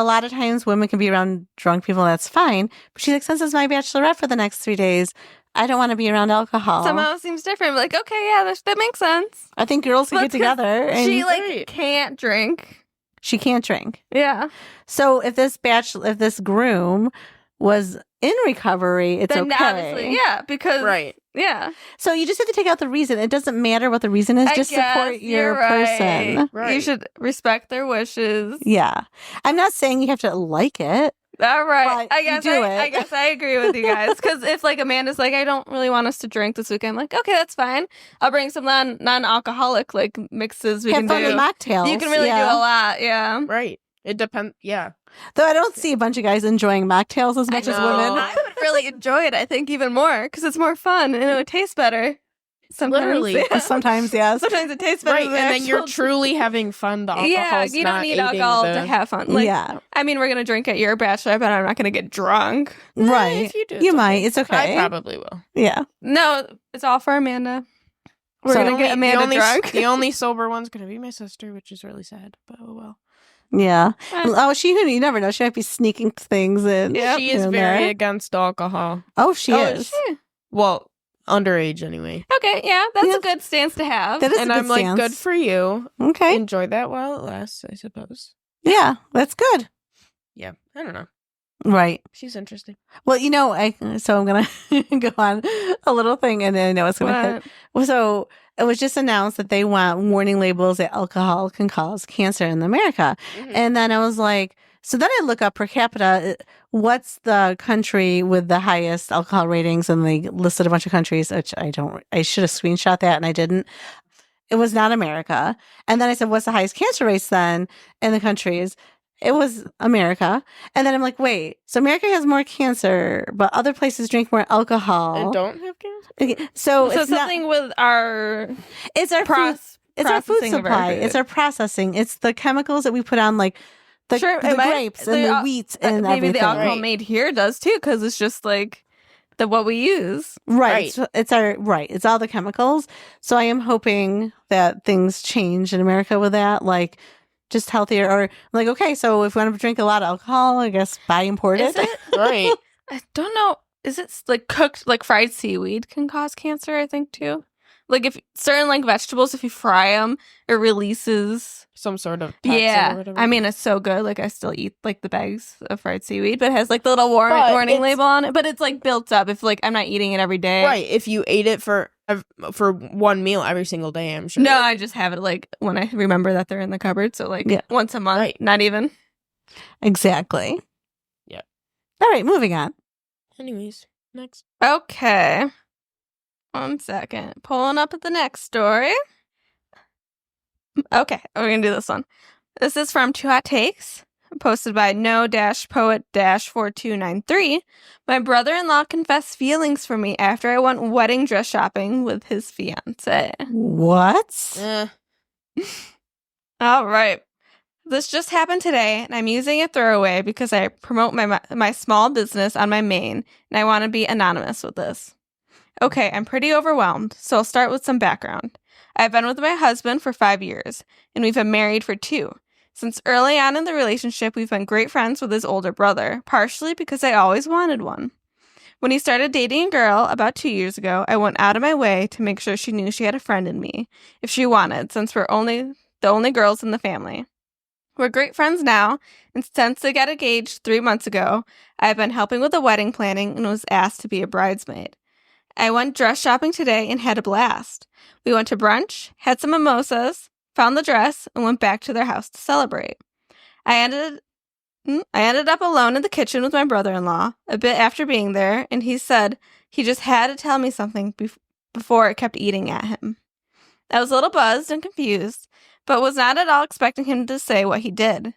S3: lot of times women can be around drunk people. That's fine. But she's like, since it's my bachelorette for the next 3 days, I don't want to be around alcohol.
S2: Somehow it seems different. Like, okay, yeah, that makes sense.
S3: I think girls can get together. And
S2: she can't drink.
S3: She can't drink.
S2: Yeah.
S3: So if this groom was in recovery, it's
S2: then
S3: okay.
S2: Obviously, yeah, because yeah.
S3: So you just have to take out the reason. It doesn't matter what the reason is. Just support your person.
S2: Right. You should respect their wishes.
S3: Yeah. I'm not saying you have to like it.
S2: All right. I guess I agree with you guys. Because if like Amanda's like, I don't really want us to drink this weekend, I'm like, okay, that's fine. I'll bring some non-alcoholic like mixes we
S3: have
S2: can
S3: fun
S2: do.
S3: With mocktails.
S2: You can really do a lot. Yeah.
S1: Right. It depends. Yeah.
S3: Though I don't see a bunch of guys enjoying mocktails as much as women.
S2: I would really enjoy it, I think, even more. Because it's more fun and it would taste better. Sometimes.
S1: Literally.
S2: Yeah.
S3: Sometimes, yes.
S2: Sometimes it tastes better.
S1: Right, and then you're truly having fun. The alcohol's
S2: you don't need alcohol to have fun. Like,
S3: yeah.
S2: I mean, we're going to drink at your bachelor, but I'm not going to get drunk.
S3: Right.
S1: If you do,
S3: you might. It's okay.
S1: I probably will.
S3: Yeah.
S2: No, it's all for Amanda. We're going to get Amanda drunk.
S1: The only sober one's going to be my sister, which is really sad, but oh well.
S3: Yeah. Oh, you never know. She might be sneaking things in.
S1: Yeah. She is very against alcohol.
S3: Oh, she is.
S1: Well, underage anyway.
S2: Okay, yeah, that's a good stance to have.
S3: That is
S1: and
S3: a good
S1: I'm like,
S3: stance.
S1: good for you.
S3: Okay.
S1: Enjoy that while it lasts, I suppose.
S3: Yeah, that's good.
S1: Yeah, I don't know.
S3: Right.
S1: She's interesting.
S3: Well, so I'm going to go on a little thing and then I know it's going to hit. So it was just announced that they want warning labels that alcohol can cause cancer in America. Mm-hmm. And then I was like, so then I look up per capita, what's the country with the highest alcohol ratings? And they listed a bunch of countries, which I should have screenshot that and I didn't. It was not America. And then I said, what's the highest cancer rates then in the countries? it was America. And then I'm like, wait, so America has more cancer, but other places drink more alcohol.
S1: And don't have cancer?
S3: Okay, so
S2: So
S3: it's
S2: something with our
S3: it's our food, it's our food
S2: processing of our
S3: supply.
S2: food.
S3: It's our processing. It's the chemicals that we put on, like the grapes and the wheat and
S2: maybe
S3: everything.
S2: the alcohol
S1: Right.
S2: made here does too, because it's just like what we use.
S3: Right. It's our It's all the chemicals. So I am hoping that things change in America with that, like just healthier, or like, okay, so if we want to drink a lot of alcohol, I guess buy imported.
S2: Is it?
S1: Right.
S2: I don't know. Is it like cooked, like fried seaweed can cause cancer? I think too. Like if certain like vegetables, if you fry them, it releases.
S1: Some sort of toxin or
S2: Yeah,
S1: whatever.
S2: I mean it's so good. Like I still eat like the bags of fried seaweed, but it has like the little warning
S1: it's-
S2: label on it. But it's like built up. If like I'm not eating it every day,
S1: right. If you ate it for one meal every single day, I'm sure.
S2: No, I just have it like when I remember that they're in the cupboard. So like once a month,
S1: Right.
S2: not even.
S3: Exactly.
S1: Yeah.
S3: All right, moving on.
S1: Anyways, next.
S2: Okay. 1 second. Pulling up at the next story. Okay, we're going to do this one. This is from Two Hot Takes, posted by no-poet-4293. My brother-in-law confessed feelings for me after I went wedding dress shopping with his fiance.
S3: What?
S2: All right. This just happened today, and I'm using a throwaway because I promote my small business on my main, and I want to be anonymous with this. Okay, I'm pretty overwhelmed, so I'll start with some background. I've been with my husband for 5 years, and we've been married for 2. Since early on in the relationship, we've been great friends with his older brother, partially because I always wanted one. When he started dating a girl about 2 years ago, I went out of my way to make sure she knew she had a friend in me, if she wanted, since we're the only girls in the family. We're great friends now, and since they got engaged 3 months ago, I've been helping with the wedding planning and was asked to be a bridesmaid. I went dress shopping today and had a blast. We went to brunch, had some mimosas, found the dress, and went back to their house to celebrate. I ended up alone in the kitchen with my brother-in-law a bit after being there, and he said he just had to tell me something before it kept eating at him. I was a little buzzed and confused, but was not at all expecting him to say what he did.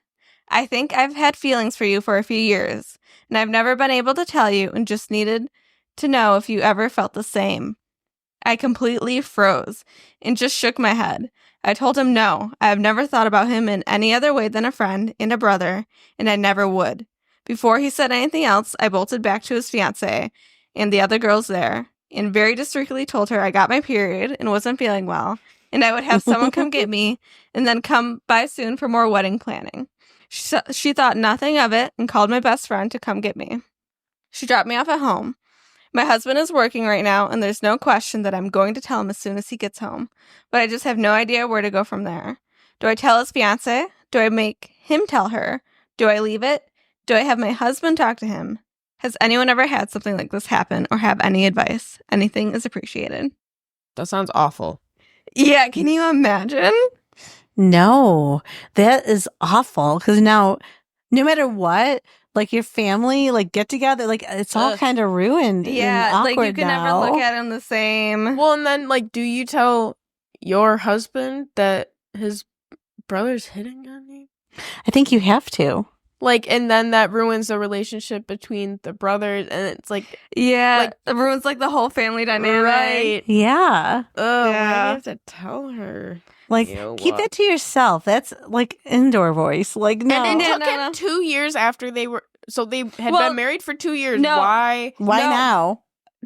S2: I think I've had feelings for you for a few years, and I've never been able to tell you and just needed to know if you ever felt the same. I completely froze and just shook my head. I told him no, I have never thought about him in any other way than a friend and a brother, and I never would. Before he said anything else, I bolted back to his fiancée and the other girls there, and very discreetly told her I got my period and wasn't feeling well, and I would have someone come get me, and then come by soon for more wedding planning. She thought nothing of it and called my best friend to come get me. She dropped me off at home. My husband is working right now, and there's no question that I'm going to tell him as soon as he gets home, but I just have no idea where to go from there. Do I tell his fiancé? Do I make him tell her? Do I leave it? Do I have my husband talk to him? Has anyone ever had something like this happen or have any advice? Anything is appreciated.
S1: That sounds awful.
S2: Yeah, can you imagine?
S3: No, that is awful. Because now, no matter what, like your family, like get together, like it's all kind of ruined.
S2: Yeah,
S3: and
S2: like
S3: awkward
S2: you can
S3: now.
S2: never look at him the same.
S1: Well, and then, like, do you tell your husband that his brother's hitting on you?
S3: I think you have to.
S1: Like, and then that ruins the relationship between the brothers, and it's like,
S2: Yeah,
S1: like-
S2: it ruins like the whole family dynamic.
S1: right?
S3: Yeah.
S1: Oh, why do
S2: Yeah.
S1: you have to tell her?
S3: Like,
S1: You know
S3: keep
S1: what?
S3: that to yourself. That's like indoor voice. Like, no.
S1: And it
S2: No,
S1: took
S2: no,
S1: him
S2: no.
S1: 2 years after they were. So they had
S2: Well,
S1: been married for 2 years.
S2: no.
S1: Why?
S3: Why
S2: No.
S3: now?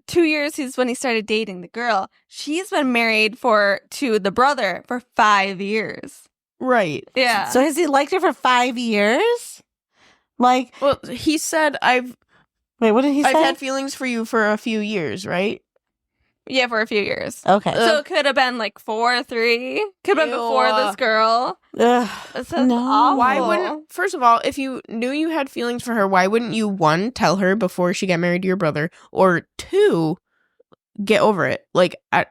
S2: 2 years is when he started dating the girl. She's been married to the brother for 5 years.
S1: Right.
S2: Yeah.
S3: So has he liked her for 5 years? Like,
S1: Well, he said
S3: wait, what did he say?
S1: I've had feelings for you for a few years, right?
S2: yeah, for a few years.
S3: Okay.
S2: So it could have been like 4 or 3. Could have been before
S1: Ew.
S2: this girl.
S3: Ugh.
S2: That's
S3: No.
S2: awful.
S1: Why wouldn't? First of all, if you knew you had feelings for her, why wouldn't you, 1, tell her before she got married to your brother, or 2, get over it? Like, I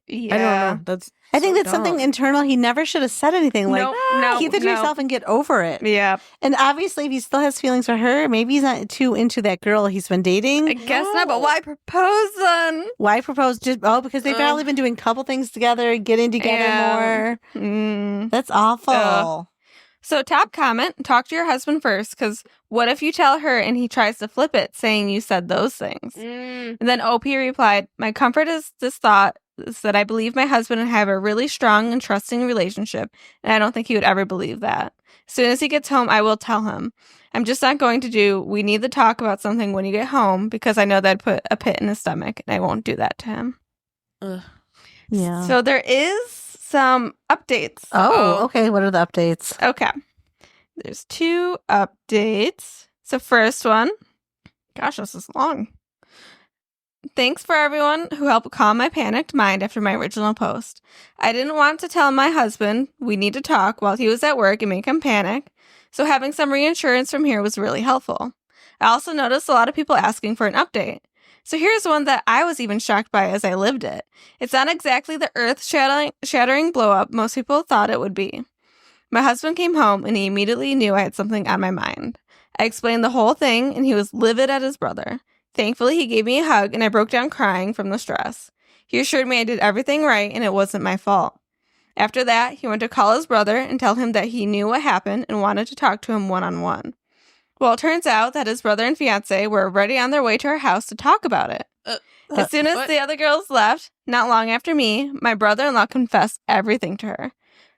S1: don't know. That's
S3: I think
S1: so
S3: that's something
S1: dumb.
S3: internal. He never should have said anything. Like,
S2: no,
S3: keep it to yourself and get over it.
S2: Yeah,
S3: And obviously, if he still has feelings for her, maybe he's not too into that girl he's been dating.
S2: I guess not. But why propose then?
S3: Why propose? Because they've probably been doing a couple things together, getting together
S2: Yeah.
S3: more.
S2: Mm.
S3: That's awful.
S2: So top comment, talk to your husband first, because what if you tell her and he tries to flip it, saying you said those things? And then OP replied, my comfort is this thought is that I believe my husband and I have a really strong and trusting relationship, and I don't think he would ever believe that. As soon as he gets home, I will tell him. I'm just not going to do, we need to talk about something when you get home, because I know that'd put a pit in his stomach, and I won't do that to him.
S1: Ugh.
S3: Yeah.
S2: So there is some updates.
S3: Oh, okay. What are the updates?
S2: Okay. There's 2 updates. So first one, gosh, this is long. Thanks for everyone who helped calm my panicked mind after my original post. I didn't want to tell my husband we need to talk while he was at work and make him panic, so having some reassurance from here was really helpful. I also noticed a lot of people asking for an update. So here's one that I was even shocked by as I lived it. It's not exactly the earth-shattering blow-up most people thought it would be. My husband came home and he immediately knew I had something on my mind. I explained the whole thing and he was livid at his brother. Thankfully, he gave me a hug and I broke down crying from the stress. He assured me I did everything right and it wasn't my fault. After that, he went to call his brother and tell him that he knew what happened and wanted to talk to him one-on-one. Well, it turns out that his brother and fiancé were already on their way to our house to talk about it. As soon as the other girls left, not long after me, my brother-in-law confessed everything to her.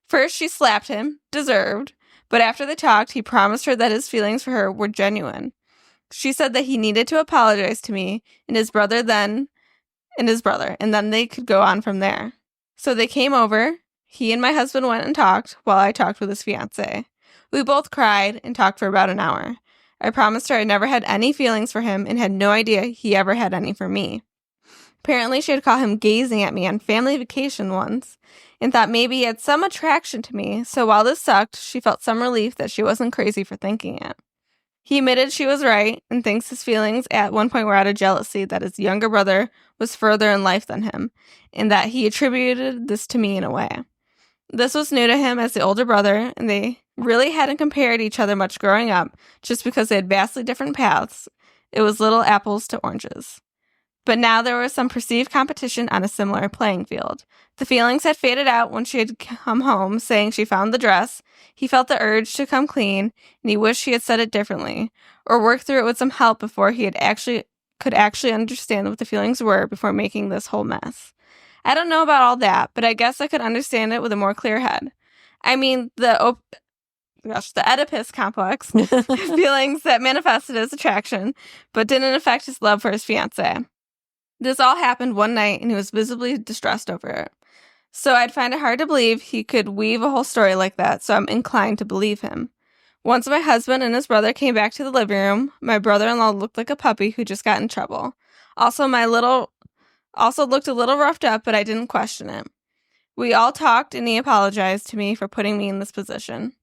S2: First, she slapped him, deserved, but after they talked, he promised her that his feelings for her were genuine. She said that he needed to apologize to me and his brother, and then they could go on from there. So they came over, he and my husband went and talked while I talked with his fiancé. We both cried and talked for about an hour. I promised her I never had any feelings for him and had no idea he ever had any for me. Apparently, she had caught him gazing at me on family vacation once and thought maybe he had some attraction to me, so while this sucked, she felt some relief that she wasn't crazy for thinking it. He admitted she was right and thinks his feelings at one point were out of jealousy that his younger brother was further in life than him, and that he attributed this to me in a way. This was new to him as the older brother, and they really hadn't compared each other much growing up, just because they had vastly different paths. It was little apples to oranges. But now there was some perceived competition on a similar playing field. The feelings had faded out when she had come home saying she found the dress. He felt the urge to come clean, and he wished he had said it differently, or worked through it with some help before he could actually understand what the feelings were before making this whole mess. I don't know about all that, but I guess I could understand it with a more clear head. I mean, the Oedipus complex feelings that manifested as attraction, but didn't affect his love for his fiancée. This all happened one night, and he was visibly distressed over it. So I'd find it hard to believe he could weave a whole story like that, so I'm inclined to believe him. Once my husband and his brother came back to the living room, my brother-in-law looked like a puppy who just got in trouble. Also looked a little roughed up, but I didn't question it. We all talked, and he apologized to me for putting me in this position.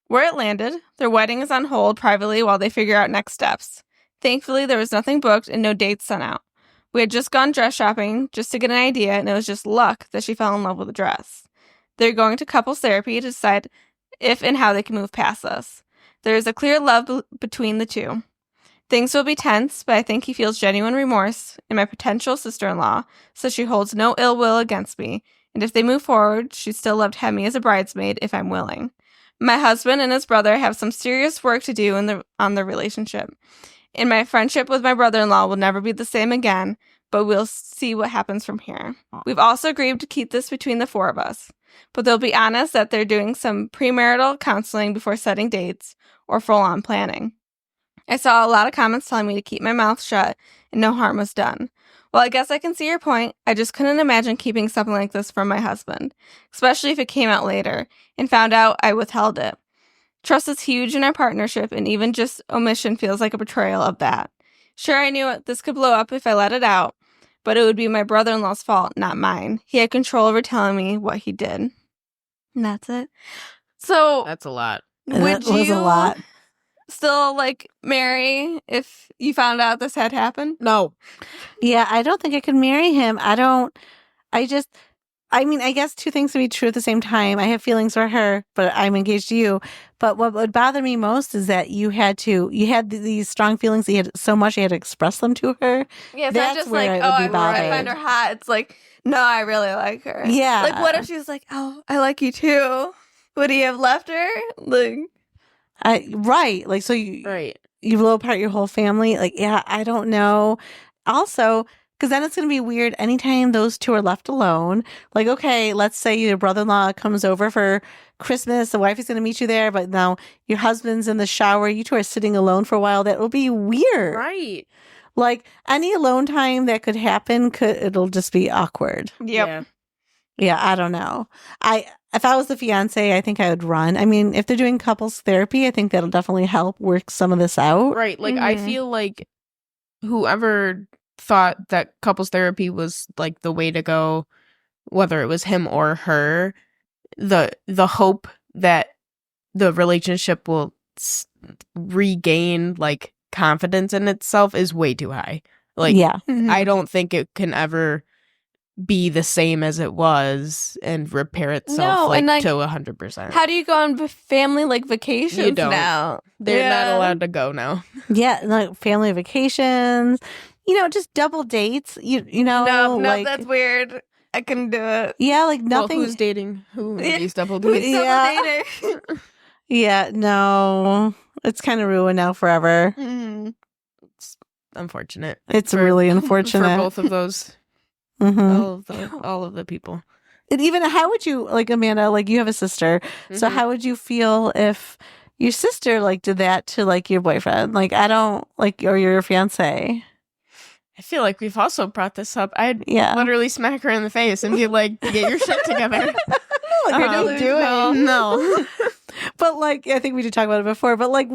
S2: Where it landed, their wedding is on hold privately while they figure out next steps. Thankfully, there was nothing booked and no dates sent out. We had just gone dress shopping just to get an idea, and it was just luck that she fell in love with the dress. They're going to couples therapy to decide if and how they can move past this. There is a clear love between the two. Things will be tense, but I think he feels genuine remorse, and my potential sister-in-law says she holds no ill will against me, and if they move forward, she'd still love to have me as a bridesmaid if I'm willing. My husband and his brother have some serious work to do on their relationship. And my friendship with my brother-in-law will never be the same again, but we'll see what happens from here. We've also agreed to keep this between the 4 of us, but they'll be honest that they're doing some premarital counseling before setting dates or full-on planning. I saw a lot of comments telling me to keep my mouth shut and no harm was done. Well, I guess I can see your point. I just couldn't imagine keeping something like this from my husband, especially if it came out later and found out I withheld it. Trust is huge in our partnership, and even just omission feels like a betrayal of that. Sure, I knew this could blow up if I let it out, but it would be my brother-in-law's fault, not mine. He had control over telling me what he did. And that's it. So
S1: That's a lot.
S2: would
S3: That was
S2: you
S3: a lot.
S2: still marry if you found out this had happened?
S1: No.
S3: Yeah, I don't think I could marry him. I guess 2 things to be true at the same time. I have feelings for her, but I'm engaged to you. But what would bother me most is that you had these strong feelings that you had so much you had to express them to her.
S2: Yeah, it's
S3: That's
S2: not just
S3: where I would be
S2: I find
S3: bothered.
S2: her hot. It's like, no, I really like her.
S3: Yeah.
S2: Like, what if she was like, oh, I like you too? What do you have left her? Like,
S3: Right. Like, so you
S1: Right.
S3: blow apart your whole family. Like, yeah, I don't know. Also, because then it's going to be weird anytime those two are left alone. Like, okay, let's say your brother-in-law comes over for Christmas. The wife is going to meet you there, but now your husband's in the shower. You two are sitting alone for a while. That will be weird.
S1: Right.
S3: Like, any alone time that could happen, it'll just be awkward.
S2: yep.
S3: Yeah, I don't know. If I was the fiance, I think I would run. I mean, if they're doing couples therapy, I think that'll definitely help work some of this out.
S1: Right. Like, I
S2: Mhm.
S1: feel like whoever thought that couples therapy was like the way to go, whether it was him or her, the hope that the relationship will regain like confidence in itself is way too high. Like,
S3: Yeah.
S1: I don't think it can ever be the same as it was and repair itself
S2: No,
S1: like,
S2: and, like,
S1: to 100%.
S2: How do you go on family like vacations
S1: You don't.
S2: now?
S1: They're not
S2: Yeah.
S1: allowed to go now.
S3: Yeah, like family vacations, just double dates. You know,
S2: No,
S3: like,
S2: that's weird. I couldn't do it.
S3: yeah, like nothing.
S1: Well, who's dating who?
S2: Yeah.
S1: These double
S2: Who's
S1: dates?
S2: double
S3: Yeah.
S2: dating?
S3: Yeah, no, it's kind of ruined now forever.
S2: Mhm.
S1: It's unfortunate.
S3: It's
S1: for-
S3: really
S1: for
S3: unfortunate.
S1: both of those,
S3: Mhm.
S1: all of the people.
S3: And even how would you, like, Amanda, like, you have a sister, so
S1: Mhm.
S3: how would you feel if your sister like did that to like your boyfriend? Like, I don't like, or your fiance.
S1: I feel like we've also brought this up. I'd
S3: Yeah.
S1: literally smack her in the face and be like, "Get your shit together."
S3: Like, you're
S1: Um,
S3: just doing.
S1: No.
S3: But like, I think we did talk about it before, but like,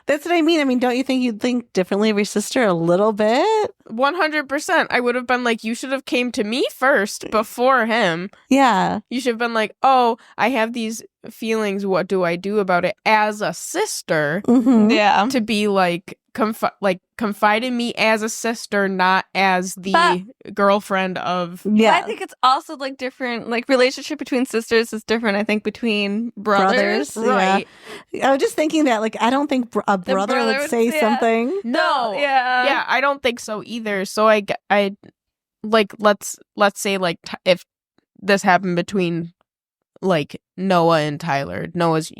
S3: that's what I mean. I mean, don't you think you'd think differently of your sister a little bit?
S1: 100%. I would have been like, you should have came to me first before him.
S3: Yeah.
S1: You should have been like, oh, I have these feelings. What do I do about it as a sister?
S3: Mhm.
S2: Yeah.
S1: To be like, confide in me as a sister, not as the girlfriend of.
S3: Yeah.
S2: I think it's also like different, like relationship between sisters is different, I think, between brothers.
S1: Right.
S3: I was just thinking that, like, I don't think a brother
S2: brother
S3: would
S2: would
S3: say
S2: say it.
S3: something.
S1: No.
S2: Yeah.
S1: Yeah, I don't think so either. So I like, let's say like if this happened between like Noah and Tyler, Noah's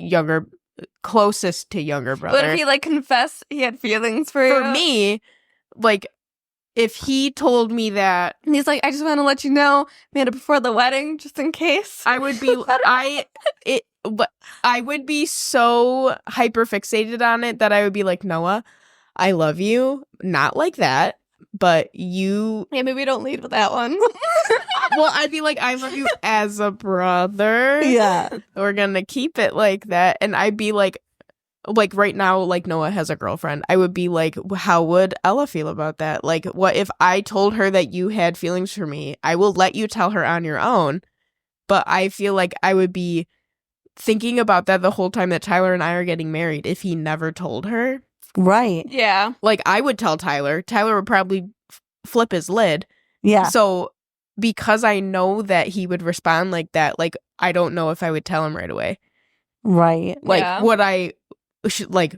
S1: closest to younger brother.
S2: But if he like confessed he had feelings for you?
S1: me, like, if he told me that,
S2: And he's like, I just want to let you know, Amanda, before the wedding, just in case.
S1: I would be I would be so hyper fixated on it that I would be like, Noah, I love you, not like that, but you.
S2: Yeah, maybe don't lead with that one.
S1: Well, I'd be like, I love you as a brother.
S3: Yeah.
S1: We're gonna keep it like that, and I'd be like right now, like Noah has a girlfriend. I would be like, how would Ella feel about that? Like, what if I told her that you had feelings for me? I will let you tell her on your own, but I feel like I would be thinking about that the whole time that Tyler and I are getting married if he never told her.
S3: Right.
S2: Yeah.
S1: Like, I would tell Tyler. Tyler would probably flip his lid.
S3: Yeah.
S1: So because I know that he would respond like that, like, I don't know if I would tell him right away.
S3: Right.
S1: Like,
S2: Yeah.
S1: would I, like,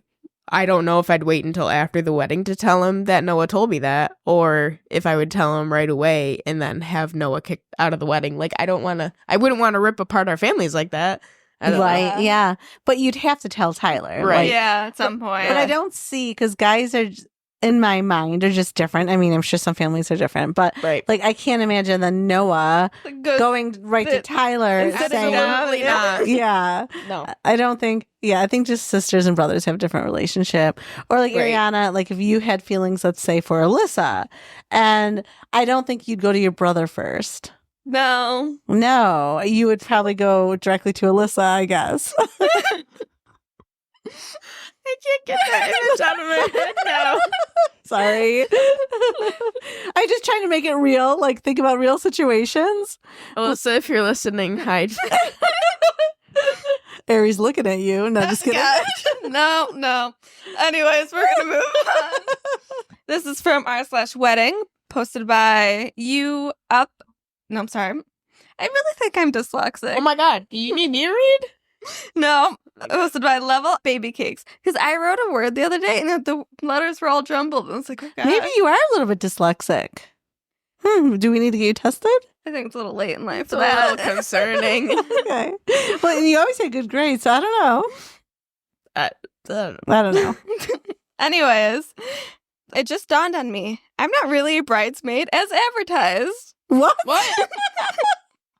S1: I don't know if I'd wait until after the wedding to tell him that Noah told me that, or if I would tell him right away and then have Noah kicked out of the wedding. Like, I wouldn't want to rip apart our families like that. I don't know.
S3: Right. Yeah. But you'd have to tell Tyler.
S1: Right.
S3: Like,
S2: Yeah, at some point.
S3: But I don't see, because guys are, in my mind, are just different. I mean, I'm sure some families are different, but
S1: Right.
S3: like, I can't imagine the Noah
S2: Go-
S3: going right to Tyler and
S2: instead of
S3: saying,
S1: Absolutely not.
S3: yeah.
S1: No.
S3: I don't think, I think just sisters and brothers have a different relationship. Or like
S1: Right.
S3: Arianna, like if you had feelings, let's say for Alyssa, and I don't think you'd go to your brother first.
S2: No.
S3: No, you would probably go directly to Alyssa, I guess.
S1: I can't get that image out of my head now.
S3: Sorry. I'm just trying to make it real, like think about real situations.
S1: Alyssa, if you're listening, hide.
S3: Aries looking at you. No, just kidding.
S2: No. Anyways, we're gonna move on. This is from r/wedding, posted by you up. No, I'm sorry. I really think I'm dyslexic.
S1: Oh my god, do you need me to read?
S2: No, posted by Level Baby Cakes. Because I wrote a word the other day and the letters were all jumbled. And I was like, oh god.
S3: Maybe you are a little bit dyslexic. Do we need to get you tested?
S2: I think it's a little late in life
S1: It's
S2: for
S1: a
S2: that.
S1: little concerning.
S3: Okay. Well, and you always had good grades, so I don't know.
S1: I
S3: I don't know.
S2: Anyways, it just dawned on me. I'm not really a bridesmaid as advertised.
S3: What?
S1: What?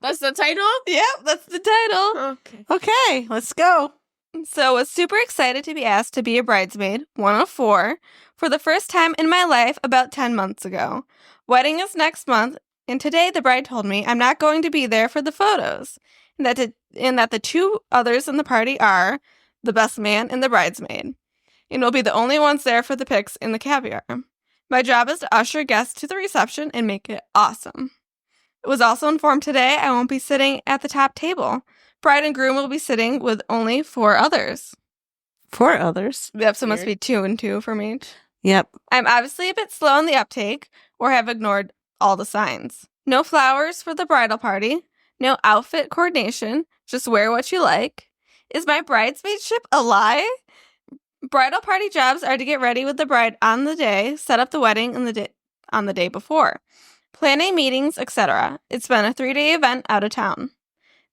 S1: That's the title?
S2: Yep, that's the title.
S1: Okay.
S3: Okay, let's go.
S2: So I was super excited to be asked to be a bridesmaid, one of four, for the first time in my life about 10 months ago. Wedding is next month, and today the bride told me I'm not going to be there for the photos, and that the two others in the party are the best man and the bridesmaid, and we'll be the only ones there for the pics in the caviar. My job is to usher guests to the reception and make it awesome. It was also informed today I won't be sitting at the top table. Bride and groom will be sitting with only 4 others.
S3: 4 others.
S2: Yep, so it must
S1: Weird.
S2: be 2 and 2 from each.
S3: Yep.
S2: I'm obviously a bit slow in the uptake, or have ignored all the signs. No flowers for the bridal party. No outfit coordination. Just wear what you like. Is my bridesmaidship a lie? Bridal party jobs are to get ready with the bride on the day, set up the wedding on the day before, planning meetings, etc. It's been a 3-day event out of town.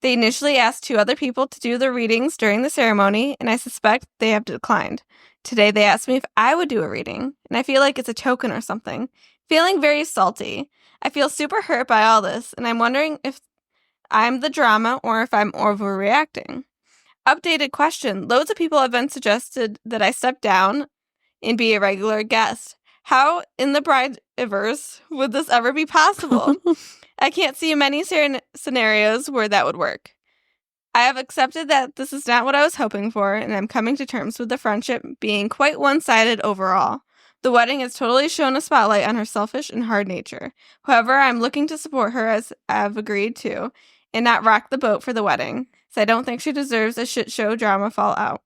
S2: They initially asked 2 other people to do the readings during the ceremony, and I suspect they have declined. Today they asked me if I would do a reading, and I feel like it's a token or something. Feeling very salty. I feel super hurt by all this, and I'm wondering if I'm the drama or if I'm overreacting. Updated question. Loads of people have been suggested that I step down and be a regular guest. How in the Brideverse would this ever be possible? I can't see many scenarios where that would work. I have accepted that this is not what I was hoping for, and I'm coming to terms with the friendship being quite one-sided overall. The wedding has totally shown a spotlight on her selfish and hard nature. However, I'm looking to support her as I've agreed to, and not rock the boat for the wedding, so I don't think she deserves a shit show drama fallout.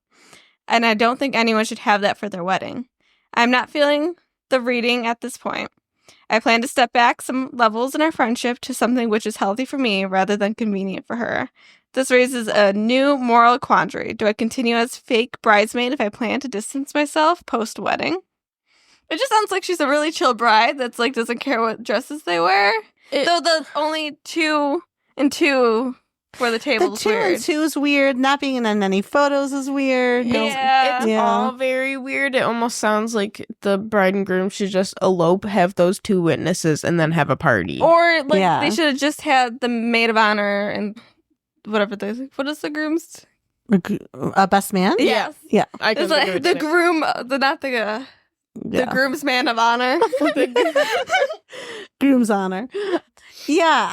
S2: And I don't think anyone should have that for their wedding. I'm not feeling the reading at this point. I plan to step back some levels in our friendship to something which is healthy for me rather than convenient for her. This raises a new moral quandary. Do I continue as fake bridesmaid if I plan to distance myself post-wedding? It just sounds like she's a really chill bride that's like doesn't care what dresses they wear. Though the only 2 and 2 for the table
S3: The
S2: is
S3: 2
S2: weird.
S3: and 2 is weird. Not being in any photos is weird.
S2: Yeah.
S1: It's
S3: Yeah.
S1: all very weird. It almost sounds like the bride and groom should just elope, have those 2 witnesses, and then have a party.
S2: Or like
S3: Yeah.
S2: they should have just had the maid of honor and whatever what is the groom's?
S3: A best man?
S2: Yes.
S3: Yeah.
S1: I
S2: It's
S1: can
S2: like the groom, the
S3: Yeah.
S2: groomsman of honor.
S3: Groom's honor. Yeah,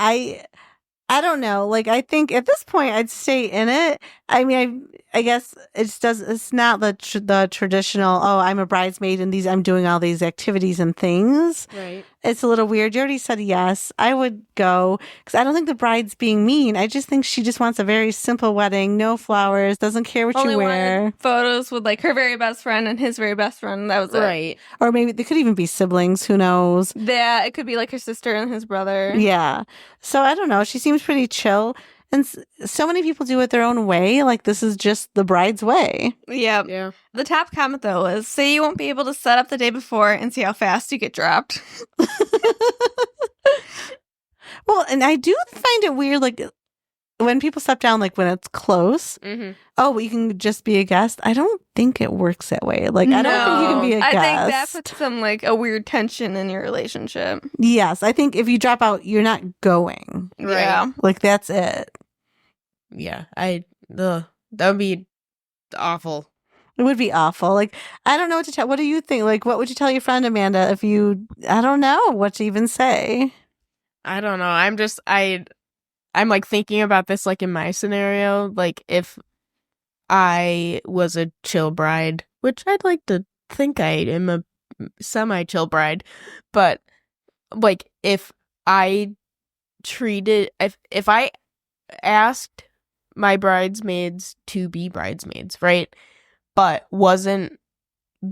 S3: I don't know. Like, I think at this point I'd stay in it. I mean, I guess it's not the traditional, oh, I'm a bridesmaid and I'm doing all these activities and things.
S1: Right.
S3: It's a little weird. You already said yes. I would go because I don't think the bride's being mean. I just think she just wants a very simple wedding, no flowers, doesn't care what
S2: Only
S3: you wear.
S2: wanted photos with like her very best friend and his very best friend. That was it.
S1: Right.
S3: Or maybe they could even be siblings. Who knows?
S2: Yeah, it could be like her sister and his brother.
S3: Yeah. So I don't know. She seems pretty chill. And so many people do it their own way. Like, this is just the bride's way.
S2: Yeah.
S1: Yeah.
S2: The top comment though was, say you won't be able to set up the day before and see how fast you get dropped.
S3: Well, and I do find it weird, like, when people step down, like, when it's close.
S1: Mm-hmm.
S3: Oh, well, you can just be a guest. I don't think it works that way. Like, I don't think you can be a
S2: I
S3: guest.
S2: think that puts some like a weird tension in your relationship.
S3: Yes, I think if you drop out, you're not going.
S1: Right.
S2: Yeah.
S3: Like, that's it.
S1: Yeah. That would be awful.
S3: It would be awful. Like, I don't know what to tell. What do you think? Like, what would you tell your friend Amanda if you? I don't know what to even say.
S1: I don't know. I'm like thinking about this like in my scenario, like if I was a chill bride, which I'd like to think I am a semi-chill bride, but like if I asked my bridesmaids to be bridesmaids, right? But wasn't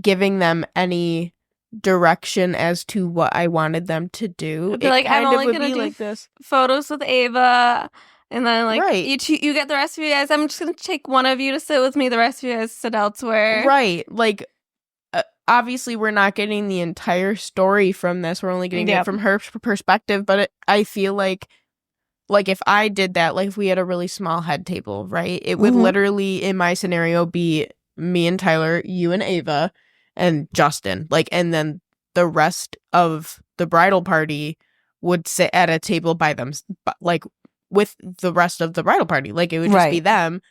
S1: giving them any direction as to what I wanted them to do.
S2: I'd be like, I'm only gonna do
S1: like this.
S2: photos with Ava, and then like
S1: Right.
S2: you get the rest of you guys. I'm just gonna take one of you to sit with me. The rest of you guys sit elsewhere.
S1: Right. Like obviously we're not getting the entire story from this. We're only getting it from her perspective. But I feel like if I did that, like if we had a really small head table, right? It would literally, in my scenario, be me and Tyler, you and Ava, and Justin. Like, and then the rest of the bridal party would sit at a table by them, like with the rest of the bridal party. Like it would just be them.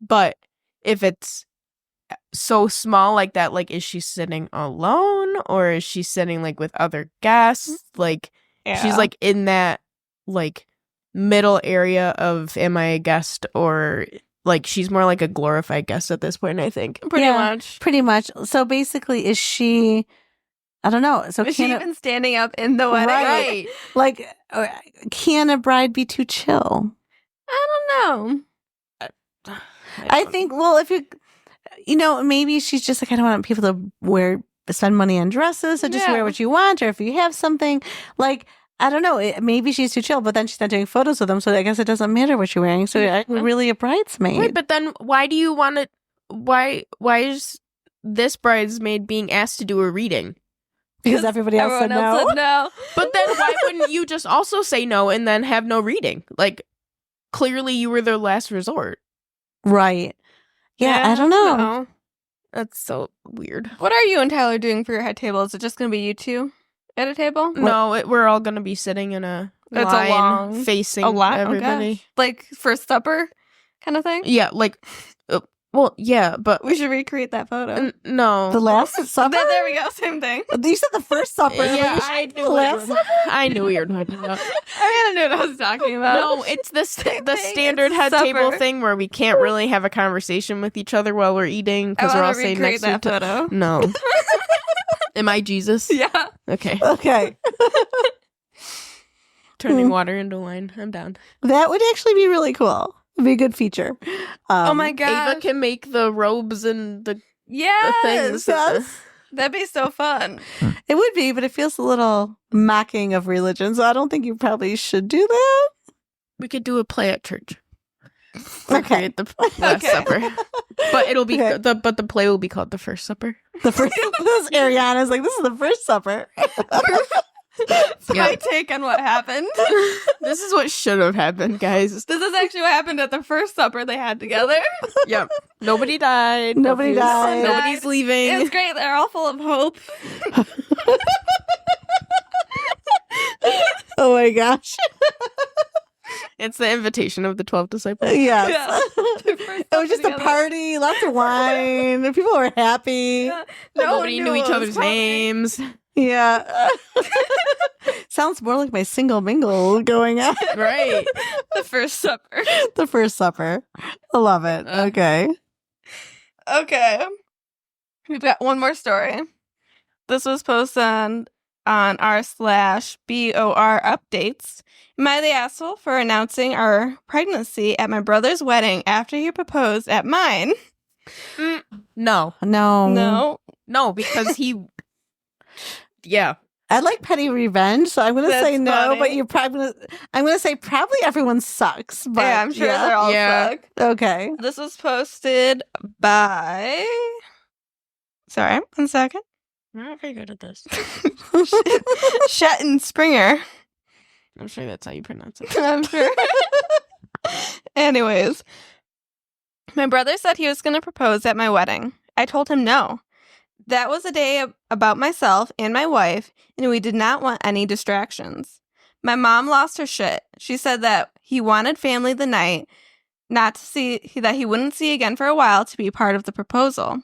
S1: But if it's so small like that, like is she sitting alone or is she sitting like with other guests? Like she's like in that like middle area of am I a guest or like she's more like a glorified guest at this point, I think.
S3: Pretty much. So basically, is she? I don't know. So
S2: is she even standing up in the wedding?
S3: Right. Like, can a bride be too chill?
S2: I don't know.
S3: I think. Well, if maybe she's just like, I don't want people to spend money on dresses, so just wear what you want, or if you have something like. I don't know. Maybe she's too chill, but then she's not doing photos with them, so I guess it doesn't matter what you're wearing. So I'm really a bridesmaid.
S1: Right, but then why do you want to? Why is this bridesmaid being asked to do a reading?
S3: Because everyone else said no.
S1: But then why wouldn't you just also say no and then have no reading? Like clearly you were their last resort.
S3: Right. Yeah, I don't know.
S1: No. That's so weird.
S2: What are you and Tyler doing for your head table? Is it just going to be you two? At a table?
S1: No, we're all going to be sitting in a line facing everybody.
S2: Okay. Like first supper kind of thing?
S1: Yeah, like, well, yeah, but...
S2: We should recreate that photo.
S1: No.
S3: The last supper?
S2: There we go, same thing.
S3: You said the first supper.
S1: Yeah, I knew you were talking about.
S2: I knew what I was talking about.
S1: No, it's the standard head table thing where we can't really have a conversation with each other while we're eating because we're all saying next to each other. No. Am I Jesus?
S2: Yeah.
S1: Okay. Turning water into wine. I'm down.
S3: That would actually be really cool. It'd be a good feature.
S2: Oh my god.
S1: Ava can make the robes and the things.
S3: Yes.
S2: That'd be so fun.
S3: It would be, but it feels a little mocking of religion, so I don't think you probably should do that.
S1: We could do a play at church.
S3: Okay.
S1: At the Last Supper. But it'll be but the play will be called The First Supper.
S3: The first this Arianna's like, this is the first supper.
S2: My take on what happened.
S1: This is what should have happened, guys.
S2: This is actually what happened at the first supper they had together.
S1: Yep. Nobody died.
S3: Nobody died.
S1: Nobody's leaving.
S2: It was great. They're all full of hope.
S3: Oh my gosh.
S1: It's the invitation of the 12 disciples.
S3: Yes.
S2: Yeah.
S3: It was just a party, lots of wine. People were happy.
S2: Yeah.
S1: Nobody knew each other's names.
S3: Yeah. Sounds more like my single mingle going on.
S1: Right.
S2: The first supper.
S3: The first supper. I love it. Okay.
S2: Okay. We've got one more story. This was posted on r/BOR updates. Am I the asshole for announcing our pregnancy at my brother's wedding after he proposed at mine?
S1: No, because he... Yeah.
S3: I like petty revenge, so I'm going to say no,
S2: funny.
S3: but I'm going to say probably everyone sucks. But
S2: yeah, I'm sure they're all suck.
S3: Okay.
S2: This was posted by... Sorry, 1 second.
S1: I'm not very good at this.
S2: Shannon Springer.
S1: I'm sure that's how you pronounce it.
S2: I'm sure. Anyways, my brother said he was going to propose at my wedding. I told him no. That was a day about myself and my wife, and we did not want any distractions. My mom lost her shit. She said that he wanted family the night, not to see that he wouldn't see again for a while to be part of the proposal.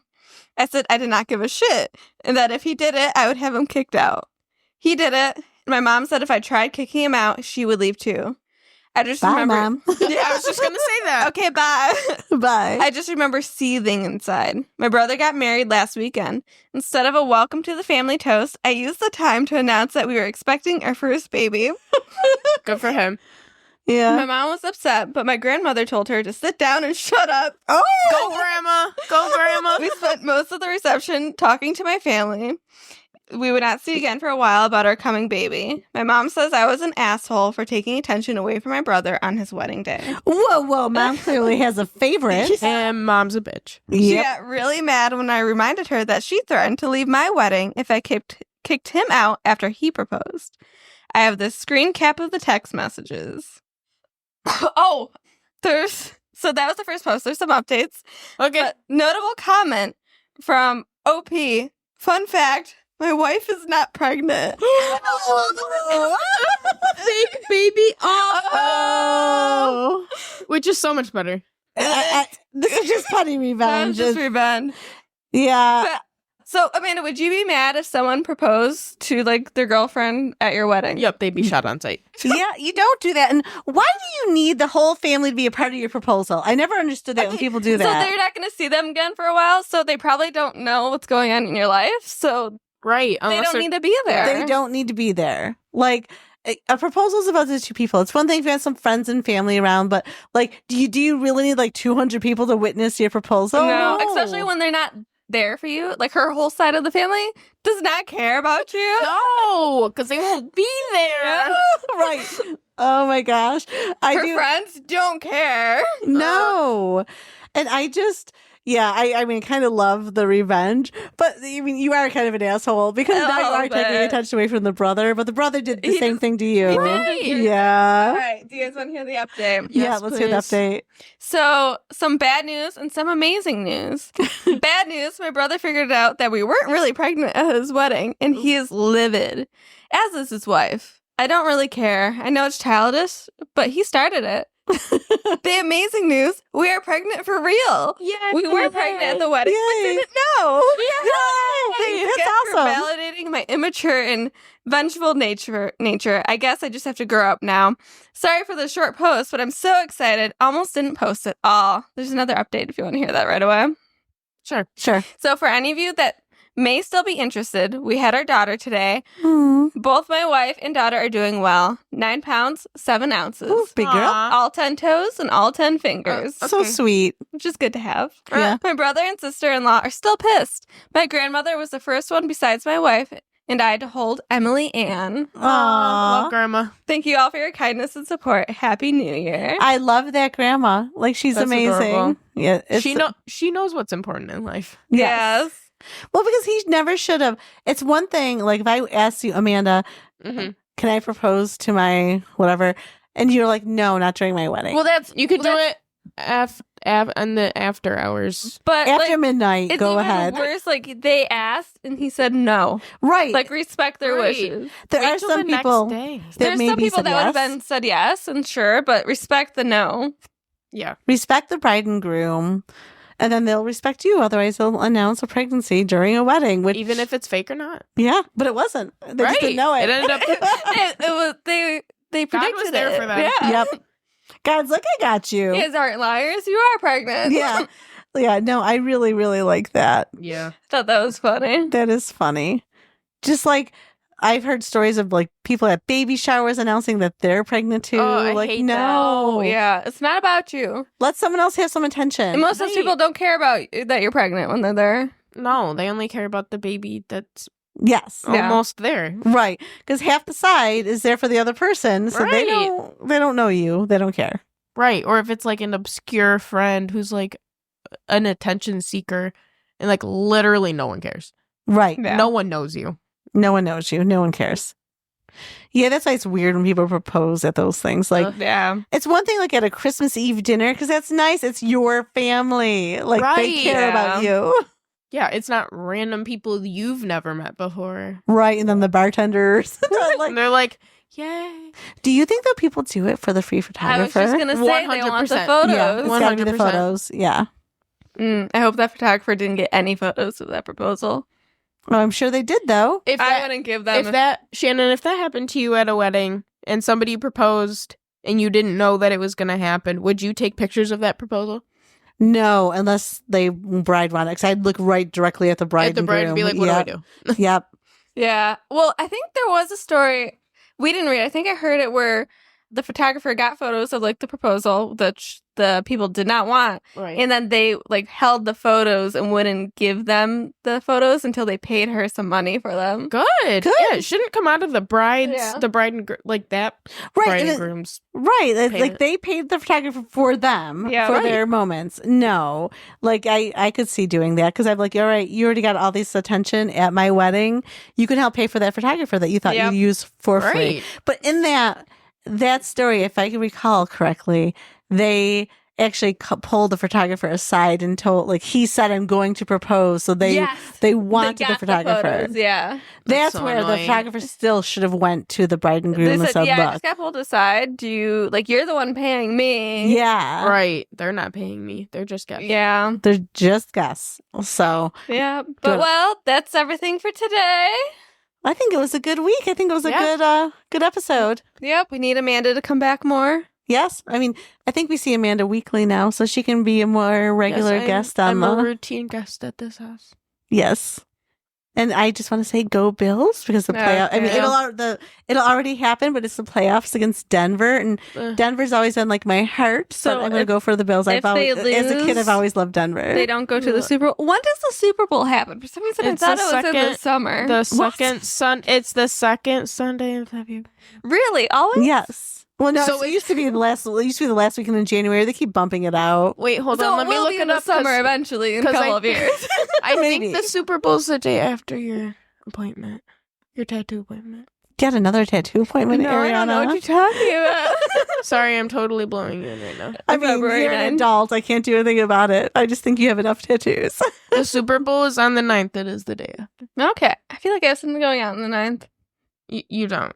S2: I said I did not give a shit, and that if he did it, I would have him kicked out. He did it. My mom said if I tried kicking him out, she would leave too. I just remember.
S3: Mom.
S1: Yeah, I was just going to say that.
S2: Okay, bye.
S3: Bye.
S2: I just remember seething inside. My brother got married last weekend. Instead of a welcome to the family toast, I used the time to announce that we were expecting our first baby.
S1: Good for him.
S3: Yeah.
S2: My mom was upset, but my grandmother told her to sit down and shut up.
S3: Oh,
S1: Go, Grandma. Go, Grandma.
S2: We spent most of the reception talking to my family. we would not see again for a while about our coming baby. My mom says I was an asshole for taking attention away from my brother on his wedding day.
S3: Whoa. Mom clearly has a favorite.
S1: And mom's a bitch.
S2: She
S3: Yep.
S2: got really mad when I reminded her that she threatened to leave my wedding if I kicked him out after he proposed. I have this screen cap of the text messages. So that was the first post. There's some updates.
S1: Okay.
S2: But notable comment from OP. Fun fact, my wife is not pregnant.
S1: Fake baby.
S3: Oh.
S1: Which is so much better.
S3: This is just petty revenge.
S2: That's just revenge.
S3: Yeah.
S2: So, Amanda, would you be mad if someone proposed to, like, their girlfriend at your wedding?
S1: Yep, they'd be shot on sight.
S3: Yeah, you don't do that. And why do you need the whole family to be a part of your proposal? I never understood that when people do
S2: So
S3: that.
S2: they're not going to see them again for a while, so they probably don't know what's going on in your life, so
S1: Right.
S2: they don't need to be there.
S3: They don't need to be there. Like, a proposal is about the two people. It's one thing if you have some friends and family around, but, like, do you really need, like, 200 people to witness your proposal?
S2: No, especially when they're not there for you. Like, her whole side of the family does not care about you.
S1: No, because they won't be there.
S3: Right. Oh, my gosh.
S2: Her friends don't care.
S3: No. And I just... Yeah, I mean, kind of love the revenge, but I mean, you are kind of an asshole because now you are taking attention away from the brother, but the brother did the same thing to you.
S1: Right.
S3: Yeah.
S2: All right, do you guys want to hear the update?
S3: Yeah,
S1: Yes,
S3: let's hear the
S1: please.
S3: update.
S2: So, some bad news and some amazing news. Bad news, my brother figured out that we weren't really pregnant at his wedding, and he is livid, as is his wife. I don't really care. I know it's childish, but he started it. The amazing news, we are pregnant for real.
S1: Yeah.
S2: We were pregnant at the wedding, but
S3: Yay.
S2: didn't know.
S3: Yay!
S2: Thanks
S3: That's
S2: again for
S3: awesome.
S2: validating my immature and vengeful nature. I guess I just have to grow up now. Sorry for the short post, but I'm so excited. Almost didn't post at all. There's another update if you want to hear that right away.
S1: Sure.
S3: Sure.
S2: So for any of you that may still be interested, we had our daughter today.
S3: Mm.
S2: Both my wife and daughter are doing well. 9 pounds, 7 ounces.
S3: Ooh, big girl.
S1: Aw.
S2: All 10 toes and all 10 fingers,
S3: So
S1: Okay.
S3: sweet.
S2: which is good to have.
S3: Yeah.
S2: My brother and sister-in-law are still pissed. My grandmother was the first one besides my wife and I to hold Emily Ann.
S3: Aw.
S1: Love grandma.
S2: Thank you all for your kindness and support. Happy New Year.
S3: I love that grandma. Like, she's
S1: That's
S3: amazing.
S1: adorable.
S3: Yeah.
S1: She knows what's important in life.
S3: Yes.
S2: Yes.
S3: Well, because he never should have. It's one thing, like, if I asked you, Amanda,
S1: Mm-hmm.
S3: can I propose to my whatever? And you're like, no, not during my wedding.
S1: Well, you could
S2: Well,
S1: do it in the after hours.
S2: But
S3: After
S2: like,
S3: midnight,
S2: it's
S3: go
S2: even
S3: ahead.
S2: worse. Like they asked and he said no.
S3: Right.
S2: Like respect their
S1: Right.
S2: wishes.
S3: there
S1: Wait
S3: are
S1: till
S3: some
S1: the
S3: people
S1: next day.
S3: that
S2: There's some
S3: maybe
S2: people
S3: said
S2: that would have
S3: yes.
S2: been said yes and sure, but respect the no.
S1: Yeah.
S3: Respect the bride and groom, and then they'll respect you. Otherwise, they'll announce a pregnancy during a wedding. Which,
S1: Even if it's fake or not.
S3: yeah, but it wasn't. They just didn't know it.
S1: It ended up.
S2: it was they
S1: God
S2: predicted
S1: was there
S2: it.
S1: for them.
S2: Yeah.
S3: Yep. God's like, I got you.
S2: You guys aren't liars. You are pregnant.
S3: Yeah. Yeah. No, I really, really like that.
S1: Yeah.
S2: Thought that was funny.
S3: That is funny. Just like I've heard stories of like people at baby showers announcing that they're pregnant too.
S1: Oh, I
S3: like,
S1: hate
S3: no.
S1: that.
S2: Oh, yeah. It's not about you.
S3: Let someone else have some attention.
S2: And most of those
S1: Right.
S2: people don't care about that you're pregnant when they're there.
S1: No, they only care about the baby that's
S3: Yes.
S2: Yeah.
S1: almost there.
S3: Right. Because half the side is there for the other person. So they
S1: Right.
S3: don't know you. They don't care.
S1: Right. Or if it's like an obscure friend who's like an attention seeker and like literally no one cares.
S3: Right.
S2: Yeah.
S1: No one knows you.
S3: No one knows you. No one cares. Yeah, that's why it's weird when people propose at those things. Like,
S2: Yeah.
S3: it's one thing like at a Christmas Eve dinner because that's nice. It's your family. Like, they
S1: Right.
S3: care about you.
S1: Yeah, it's not random people you've never met before.
S3: Right. And then the bartenders.
S1: And they're like, yay.
S3: Do you think that people do it for the free
S2: I was
S3: photographer?
S2: just going to say they want the
S1: 100%.
S2: photos.
S3: Yeah, it's gotta be the
S1: 100%.
S3: photos. Yeah.
S2: I hope that photographer didn't get any photos of that proposal.
S3: Well, I'm sure they did, though.
S1: If
S2: I
S1: that,
S2: wouldn't give them.
S1: if that happened to you at a wedding and somebody proposed and you didn't know that it was going to happen, would you take pictures of that proposal?
S3: No, unless they bride wanted. Because I'd look right directly at the bride
S1: At the
S3: and
S1: bride
S3: groom.
S1: and be like, what
S3: Yep.
S1: do I do?
S3: Yep.
S2: Yeah. Well, I think there was a story we didn't read. I think I heard it where the photographer got photos of like the proposal, the the people did not want.
S1: Right.
S2: And then they like held the photos and wouldn't give them the photos until they paid her some money for them.
S1: Good. Yeah, it shouldn't come out of the bride and like that bride and groom's.
S3: Right. It's like they paid the photographer for them for their moments. No. Like I could see doing that because I'm like, all right, you already got all this attention at my wedding. You can help pay for that photographer that you thought you'd use for free. But in that story, if I can recall correctly, they actually pulled the photographer aside and told, like, he said, I'm going to propose. So they wanted the photographer. That's so where annoying. The photographer still should have went to the bride and groom and said, look.
S2: I just got pulled aside. You're the one paying me.
S3: Yeah.
S1: Right. They're not paying me. They're just guests.
S2: Yeah.
S3: They're just guests. So.
S2: Yeah. But, that's everything for today.
S3: I think it was a good week. I think it was a good episode.
S2: Yep. We need Amanda to come back more.
S3: Yes. I mean, I think we see Amanda weekly now, so she can be a more regular guest on
S1: I'm a routine guest at this house.
S3: Yes. And I just want to say go Bills because the playoff. I mean, it'll already happen, but it's the playoffs against Denver, and Denver's always been like my heart. So I'm going to go for the Bills. As a kid, I've always loved Denver.
S2: They don't go to the Super Bowl. When does the Super Bowl happen? For some reason, I thought it was in the summer.
S1: It's the second Sunday in February.
S2: Really? Always?
S3: Yes. Well, no. So it used to be the last weekend in January. They keep bumping it out.
S1: Wait, hold on. Let me look it up.
S2: Summer eventually in a couple of years.
S1: I think the Super Bowl's the day after your appointment, your tattoo appointment.
S3: Get another tattoo appointment,
S2: no,
S3: Arianna?
S2: I don't know what you're talking about.
S1: Sorry, I'm totally blowing you in right now.
S3: I mean, you're an adult. I can't do anything about it. I just think you have enough tattoos.
S1: The Super Bowl is on the 9th. It is the day after.
S2: Okay. I feel like I have something going on the 9th.
S1: You don't.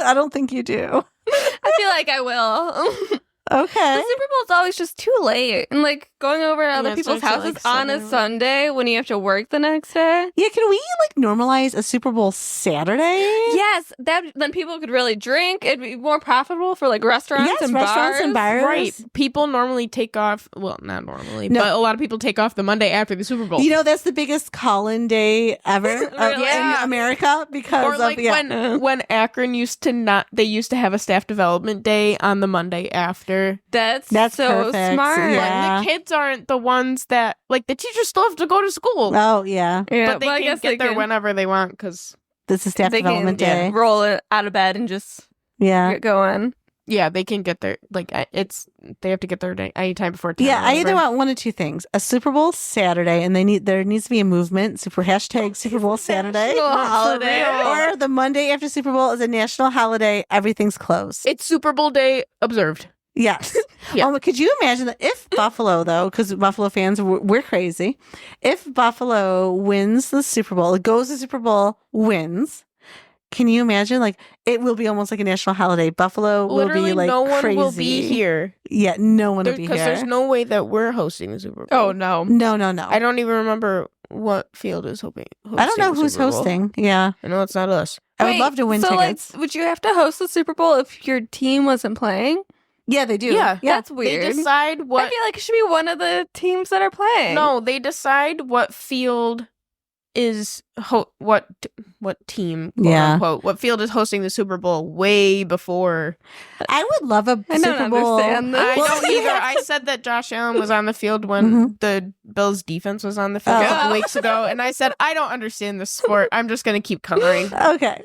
S3: I don't think you do.
S2: I feel like I will.
S3: Okay.
S2: The Super Bowl is always just too late. And like going over to other people's houses on a Sunday when you have to work the next day.
S3: Yeah, can we like normalize a Super Bowl Saturday?
S2: Yes, then people could really drink. It'd be more profitable for like restaurants and bars.
S1: Right. People normally take off, well, not normally, but a lot of people take off the Monday after the Super Bowl.
S3: You know, that's the biggest call-in day ever in America because
S1: when Akron used to have a staff development day on the Monday after.
S2: That's so
S3: perfect.
S2: smart.
S3: Yeah.
S1: The kids aren't the ones that, like, the teachers still have to go to school.
S3: Oh, yeah.
S1: But they can get there whenever they want because
S3: this is staff development day.
S2: Roll it out of bed and just get going.
S1: Yeah, they can get there. Like, they have to get there anytime before 10.
S3: Yeah, I either want one of two things: a Super Bowl Saturday, and there needs to be a movement. Hashtag Super Bowl Saturday
S2: holiday,
S3: or the Monday after Super Bowl is a national holiday. Everything's closed.
S1: It's Super Bowl day observed.
S3: Yes.
S1: Yeah.
S3: Could you imagine that if Buffalo, though, because Buffalo fans, we're crazy, if Buffalo wins the Super Bowl, it goes to Super Bowl, wins, can you imagine? Like, it will be almost like a national holiday. Buffalo
S1: Literally
S3: will be like
S1: no one
S3: crazy.
S1: Will be here.
S3: Yeah, no one will be here.
S1: Because there's no way that we're hosting the Super Bowl.
S2: Oh, no.
S3: No.
S1: I don't even remember what field is hosting.
S3: I don't know who's hosting. Yeah.
S1: I know it's not us.
S3: I would love to win tickets.
S2: Like, would you have to host the Super Bowl if your team wasn't playing?
S3: Yeah, they do.
S1: Yeah.
S2: That's weird.
S1: They decide what...
S2: I feel like it should be one of the teams that are playing.
S1: No, they decide what field is... what team, quote unquote, what field is hosting the Super Bowl way before...
S3: I would love a Super Bowl.
S1: I don't either. I said that Josh Allen was on the field when the Bills defense was on the field a couple weeks ago, and I said, I don't understand this sport. I'm just going to keep coloring.
S3: Okay.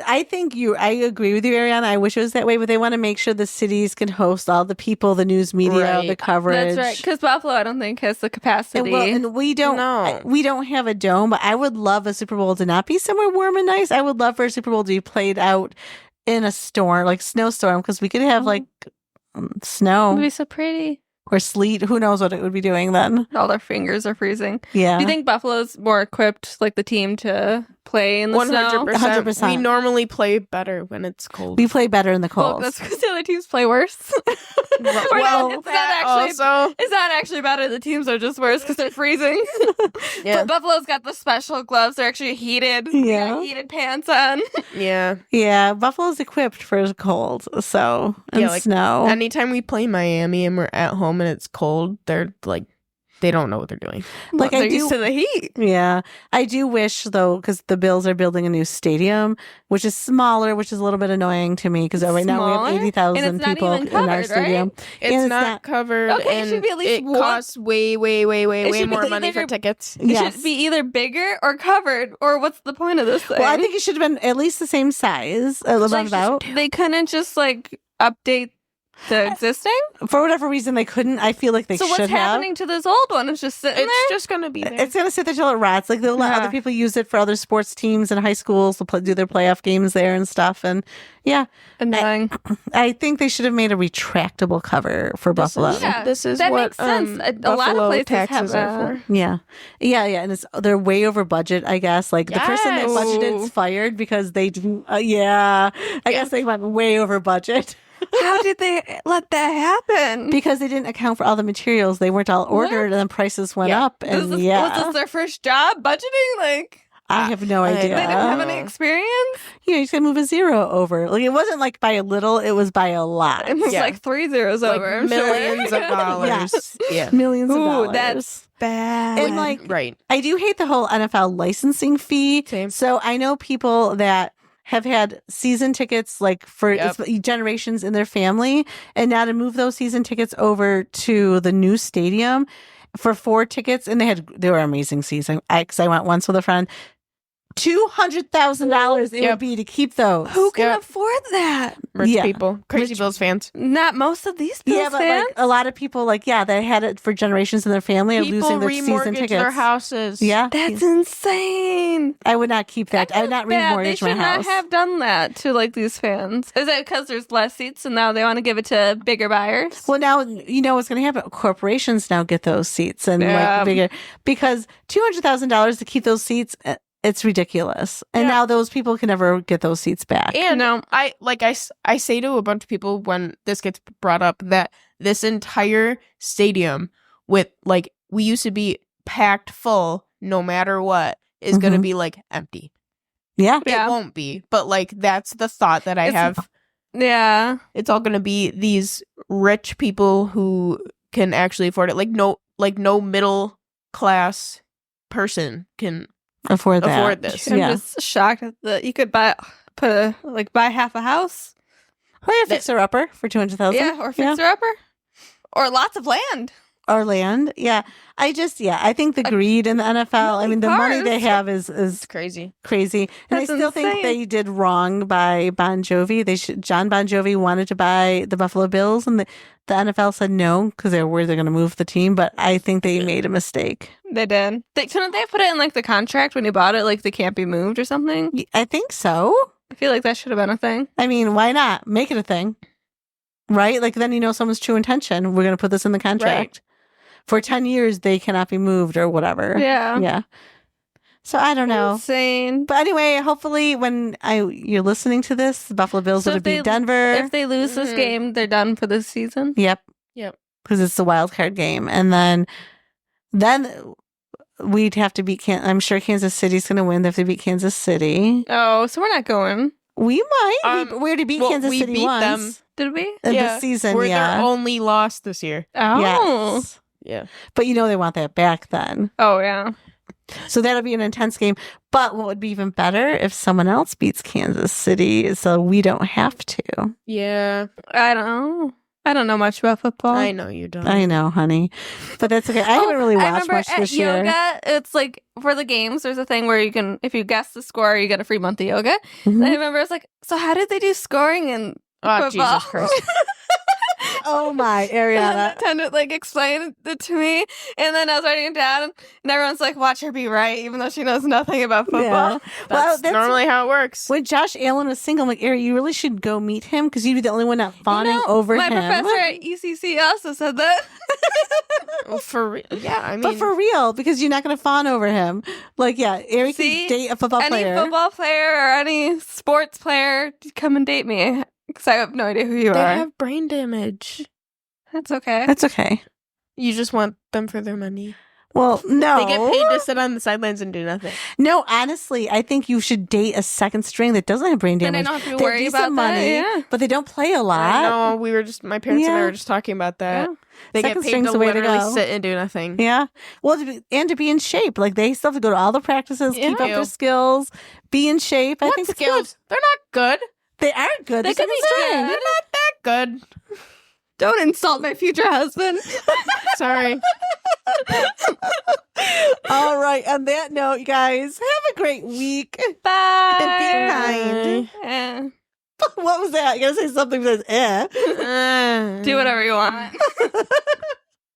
S3: I think I agree with you, Arianna. I wish it was that way, but they want to make sure the cities can host all the people, the news media, the coverage.
S2: That's right. Because Buffalo, I don't think, has the capacity.
S3: And we don't. We don't have a dome, but I would love a Super Bowl to not be somewhere warm and nice. I would love for a Super Bowl to be played out in a storm, like snowstorm, because we could have like snow.
S2: It would be so pretty.
S3: Or sleet. Who knows what it would be doing then?
S2: All their fingers are freezing.
S3: Yeah.
S2: Do you think Buffalo's more equipped, like the team, to play in the
S1: 100%.
S2: snow?
S3: 100%.
S1: We normally play better when it's cold.
S3: We play better in the cold.
S2: Well, that's because the other teams play worse. It's not actually better. The teams are just worse because they're freezing. But Buffalo's got the special gloves. They're actually heated.
S3: Yeah.
S2: Got heated pants on.
S1: Yeah.
S3: Yeah. Buffalo's equipped for cold. So, and snow.
S1: Anytime we play Miami and we're at home and it's cold, they're like they don't know what they're doing.
S3: Like,
S2: they're
S3: I
S2: used
S3: do.
S2: to the heat.
S3: Yeah. I do wish, though, because the Bills are building a new stadium, which is smaller, which is a little bit annoying to me because right now we have
S2: Smaller? And
S3: 80,000
S2: it's not
S3: people
S2: even
S3: in our
S2: covered,
S3: stadium.
S2: right?
S1: It's
S3: And
S1: not covered,
S2: Okay, it
S1: and
S2: should be at least
S1: it
S2: one-
S1: costs way
S2: It should be
S1: more money
S2: either-
S1: for tickets.
S2: It
S3: Yes.
S2: should be either bigger or covered, or what's the point of this thing?
S3: Well, I think it should have been at least the same size, about.
S2: They couldn't just like update the existing.
S3: For whatever reason, they couldn't. I feel like they
S2: So
S3: should
S2: what's
S3: have.
S2: happening to this old one? It's just sitting
S1: It's
S2: there.
S1: just gonna be there.
S3: It's going to sit there till it rots. Like, they'll let
S2: Yeah.
S3: other people use it for other sports teams and high schools to do their playoff games there and stuff. And yeah,
S2: Annoying.
S3: I think they should have made a retractable cover for Buffalo.
S2: Yeah,
S1: This is
S2: that
S1: what
S2: makes sense. A lot of
S1: Buffalo
S2: places
S1: taxes
S2: have
S1: are
S2: that.
S1: for.
S3: Yeah. And they're way over budget, I guess. Like, the person that
S1: Yes.
S3: budgeted
S2: Ooh.
S3: is fired because they didn't. I guess they went way over budget
S2: How did they let that happen?
S3: because they didn't account for all the materials. They weren't all ordered, and then prices went
S1: Yeah.
S3: up. And
S2: Was this their first job budgeting? Like
S3: I have no
S1: I
S3: idea.
S2: they didn't have
S1: Oh.
S2: any experience.
S3: You just gotta move a zero over. Like, it wasn't like by a little; it was by a lot.
S2: It was
S1: Yeah.
S2: like 3 zeros
S1: Like
S2: over. I'm
S1: millions
S2: sure.
S1: of dollars. Yeah.
S3: Millions of
S2: Ooh,
S3: dollars.
S2: that's bad.
S3: And like,
S1: Right.
S3: I do hate the whole NFL licensing fee.
S1: Same.
S3: So I know people that have had season tickets like for
S1: Yep.
S3: generations in their family, and now to move those season tickets over to the new stadium for 4 tickets, and they were amazing season. Because I went once with a friend. $200,000 it
S1: Yep.
S3: would be to keep those.
S2: Who can
S1: Yep.
S2: afford that?
S1: Rich
S3: Yeah.
S1: people. Crazy
S3: Rich-
S1: Bills fans.
S2: Not most of these Bills
S3: Yeah, but
S2: fans.
S3: like a lot of people, like, they had it for generations in their family of
S1: People
S3: losing their season
S1: remortgage
S3: tickets.
S1: their houses.
S3: Yeah,
S2: That's insane.
S3: I would not keep that. I would not
S2: Bad. They
S3: remortgage
S2: should
S3: my house.
S2: not have done that to like these fans. Is it because there's less seats and now they want to give it to bigger buyers?
S3: Well, now you know what's going to happen. Corporations now get those seats and
S2: Yeah.
S3: like bigger because $200,000 to keep those seats. It's ridiculous, and
S1: Yeah.
S3: now those people can never get those seats back.
S1: And
S2: No.
S1: I say to a bunch of people when this gets brought up that this entire stadium with like we used to be packed full no matter what is going to
S3: Mhm.
S1: be like empty.
S3: Yeah,
S2: Yeah.
S1: It won't be, but like that's the thought that I
S2: It's-
S1: have.
S2: Yeah.
S1: It's all going to be these rich people who can actually afford it. Like no middle class person can
S3: afford that.
S1: afford this.
S2: I'm
S3: Yeah.
S2: just shocked that you could buy half a house.
S3: Oh, yeah, fixer upper for 200,000.
S2: Yeah, or fixer upper. Or lots of land.
S3: Or land. Yeah, I think the greed in the NFL. I mean, the money they
S2: cars.
S3: have is
S1: It's crazy.
S3: crazy, and
S2: That's
S3: I still think
S2: insane.
S3: they did wrong by Bon Jovi. John Bon Jovi wanted to buy the Buffalo Bills, and the NFL said no because they're worried they're going to move the team. But I think they made a mistake.
S2: They did. Shouldn't they put it in like the contract when you bought it, like they can't be moved or something?
S3: I think so.
S2: I feel like that should have been a thing.
S3: I mean, why not make it a thing, right? Like then you know someone's true intention. We're going to put this in the contract. For 10 years, they cannot be moved or whatever.
S2: Yeah.
S3: Yeah. So I don't know.
S2: Insane.
S3: But anyway, hopefully when you're listening to this, the Buffalo Bills
S2: So
S3: will
S2: if
S3: beat
S2: they-
S3: Denver.
S2: If they lose this
S1: Mhm.
S2: game, they're done for this season.
S3: Yep.
S1: Yep.
S3: Because it's the wild card game. And then we'd have to beat I'm sure Kansas City's going to win. They have to beat Kansas City.
S2: Oh, so we're not going.
S3: We might.
S1: Um,
S3: we already beat
S1: well,
S3: Kansas
S1: we
S3: City
S1: beat
S3: once.
S1: them.
S2: Did we?
S3: In
S1: Yeah,
S3: the season,
S1: We're
S3: yeah.
S1: their only loss this year.
S2: Oh.
S3: Yes.
S1: Yeah.
S3: But you know they want that back then.
S2: Oh, yeah.
S3: So that'll be an intense game. But what would be even better if someone else beats Kansas City so we don't have to.
S1: Yeah.
S2: I don't know much about football.
S1: I know you don't.
S3: I know, honey. But that's okay. I haven't really
S2: I
S3: watched
S2: remember
S3: much
S2: at
S3: this year.
S2: yoga, it's like for the games, there's a thing where you can, if you guess the score, you get a free month of yoga.
S3: Mhm.
S2: And I remember I was like, so how did they do scoring in
S1: Oh,
S2: football?
S1: Jesus Christ.
S3: Oh my,
S2: And
S3: Arianna.
S2: the attendant like explained it to me, and then I was writing it down, and everyone's like, "Watch her be right," even though she knows nothing about football.
S3: Yeah. Well,
S1: That's normally how it works.
S3: when Josh Allen was single, I'm like, Ari, you really should go meet him because you'd be the only one not fawning
S2: You know,
S3: over
S2: my
S3: him.
S2: professor at ECC also said that.
S1: Well, for real. Yeah, I mean.
S3: But for real, because you're not going to fawn over him. Like, yeah, Ari
S2: See?
S3: can date a football
S2: Any
S3: player.
S2: football player or any sports player, come and date me because I have no idea who you
S1: they
S2: are.
S1: have brain damage.
S2: That's okay.
S3: That's okay.
S1: You just want them for their money.
S3: Well, no.
S1: They get paid to sit on the sidelines and do nothing.
S3: No, honestly, I think you should date a second string that doesn't have brain
S2: Then
S3: damage.
S2: I don't have to
S3: They have
S2: worry
S3: decent
S2: about
S3: money,
S2: that. Yeah.
S3: but they don't play a lot.
S1: No, my parents and I
S3: Yeah.
S1: were just talking about that.
S2: Yeah.
S1: They
S3: Second
S1: get paid
S3: string's
S1: to
S3: the way to
S1: literally
S3: go.
S1: sit and do nothing.
S3: Yeah. Well, to be in shape. Like, they still have to go to all the practices, keep up
S1: Ew.
S3: their skills, be in shape. I
S1: What
S3: think it's
S1: skills? They're not good.
S3: good. They are good.
S2: They
S3: They're
S2: could be
S3: second
S2: good.
S3: string.
S1: They're not that good.
S2: Don't insult my future husband.
S1: Sorry.
S3: All right. On that note, you guys, have a great week.
S2: Bye.
S3: And be kind.
S2: Eh.
S3: What was that? You gotta say something that says, eh.
S1: Uh,
S2: Do whatever you want.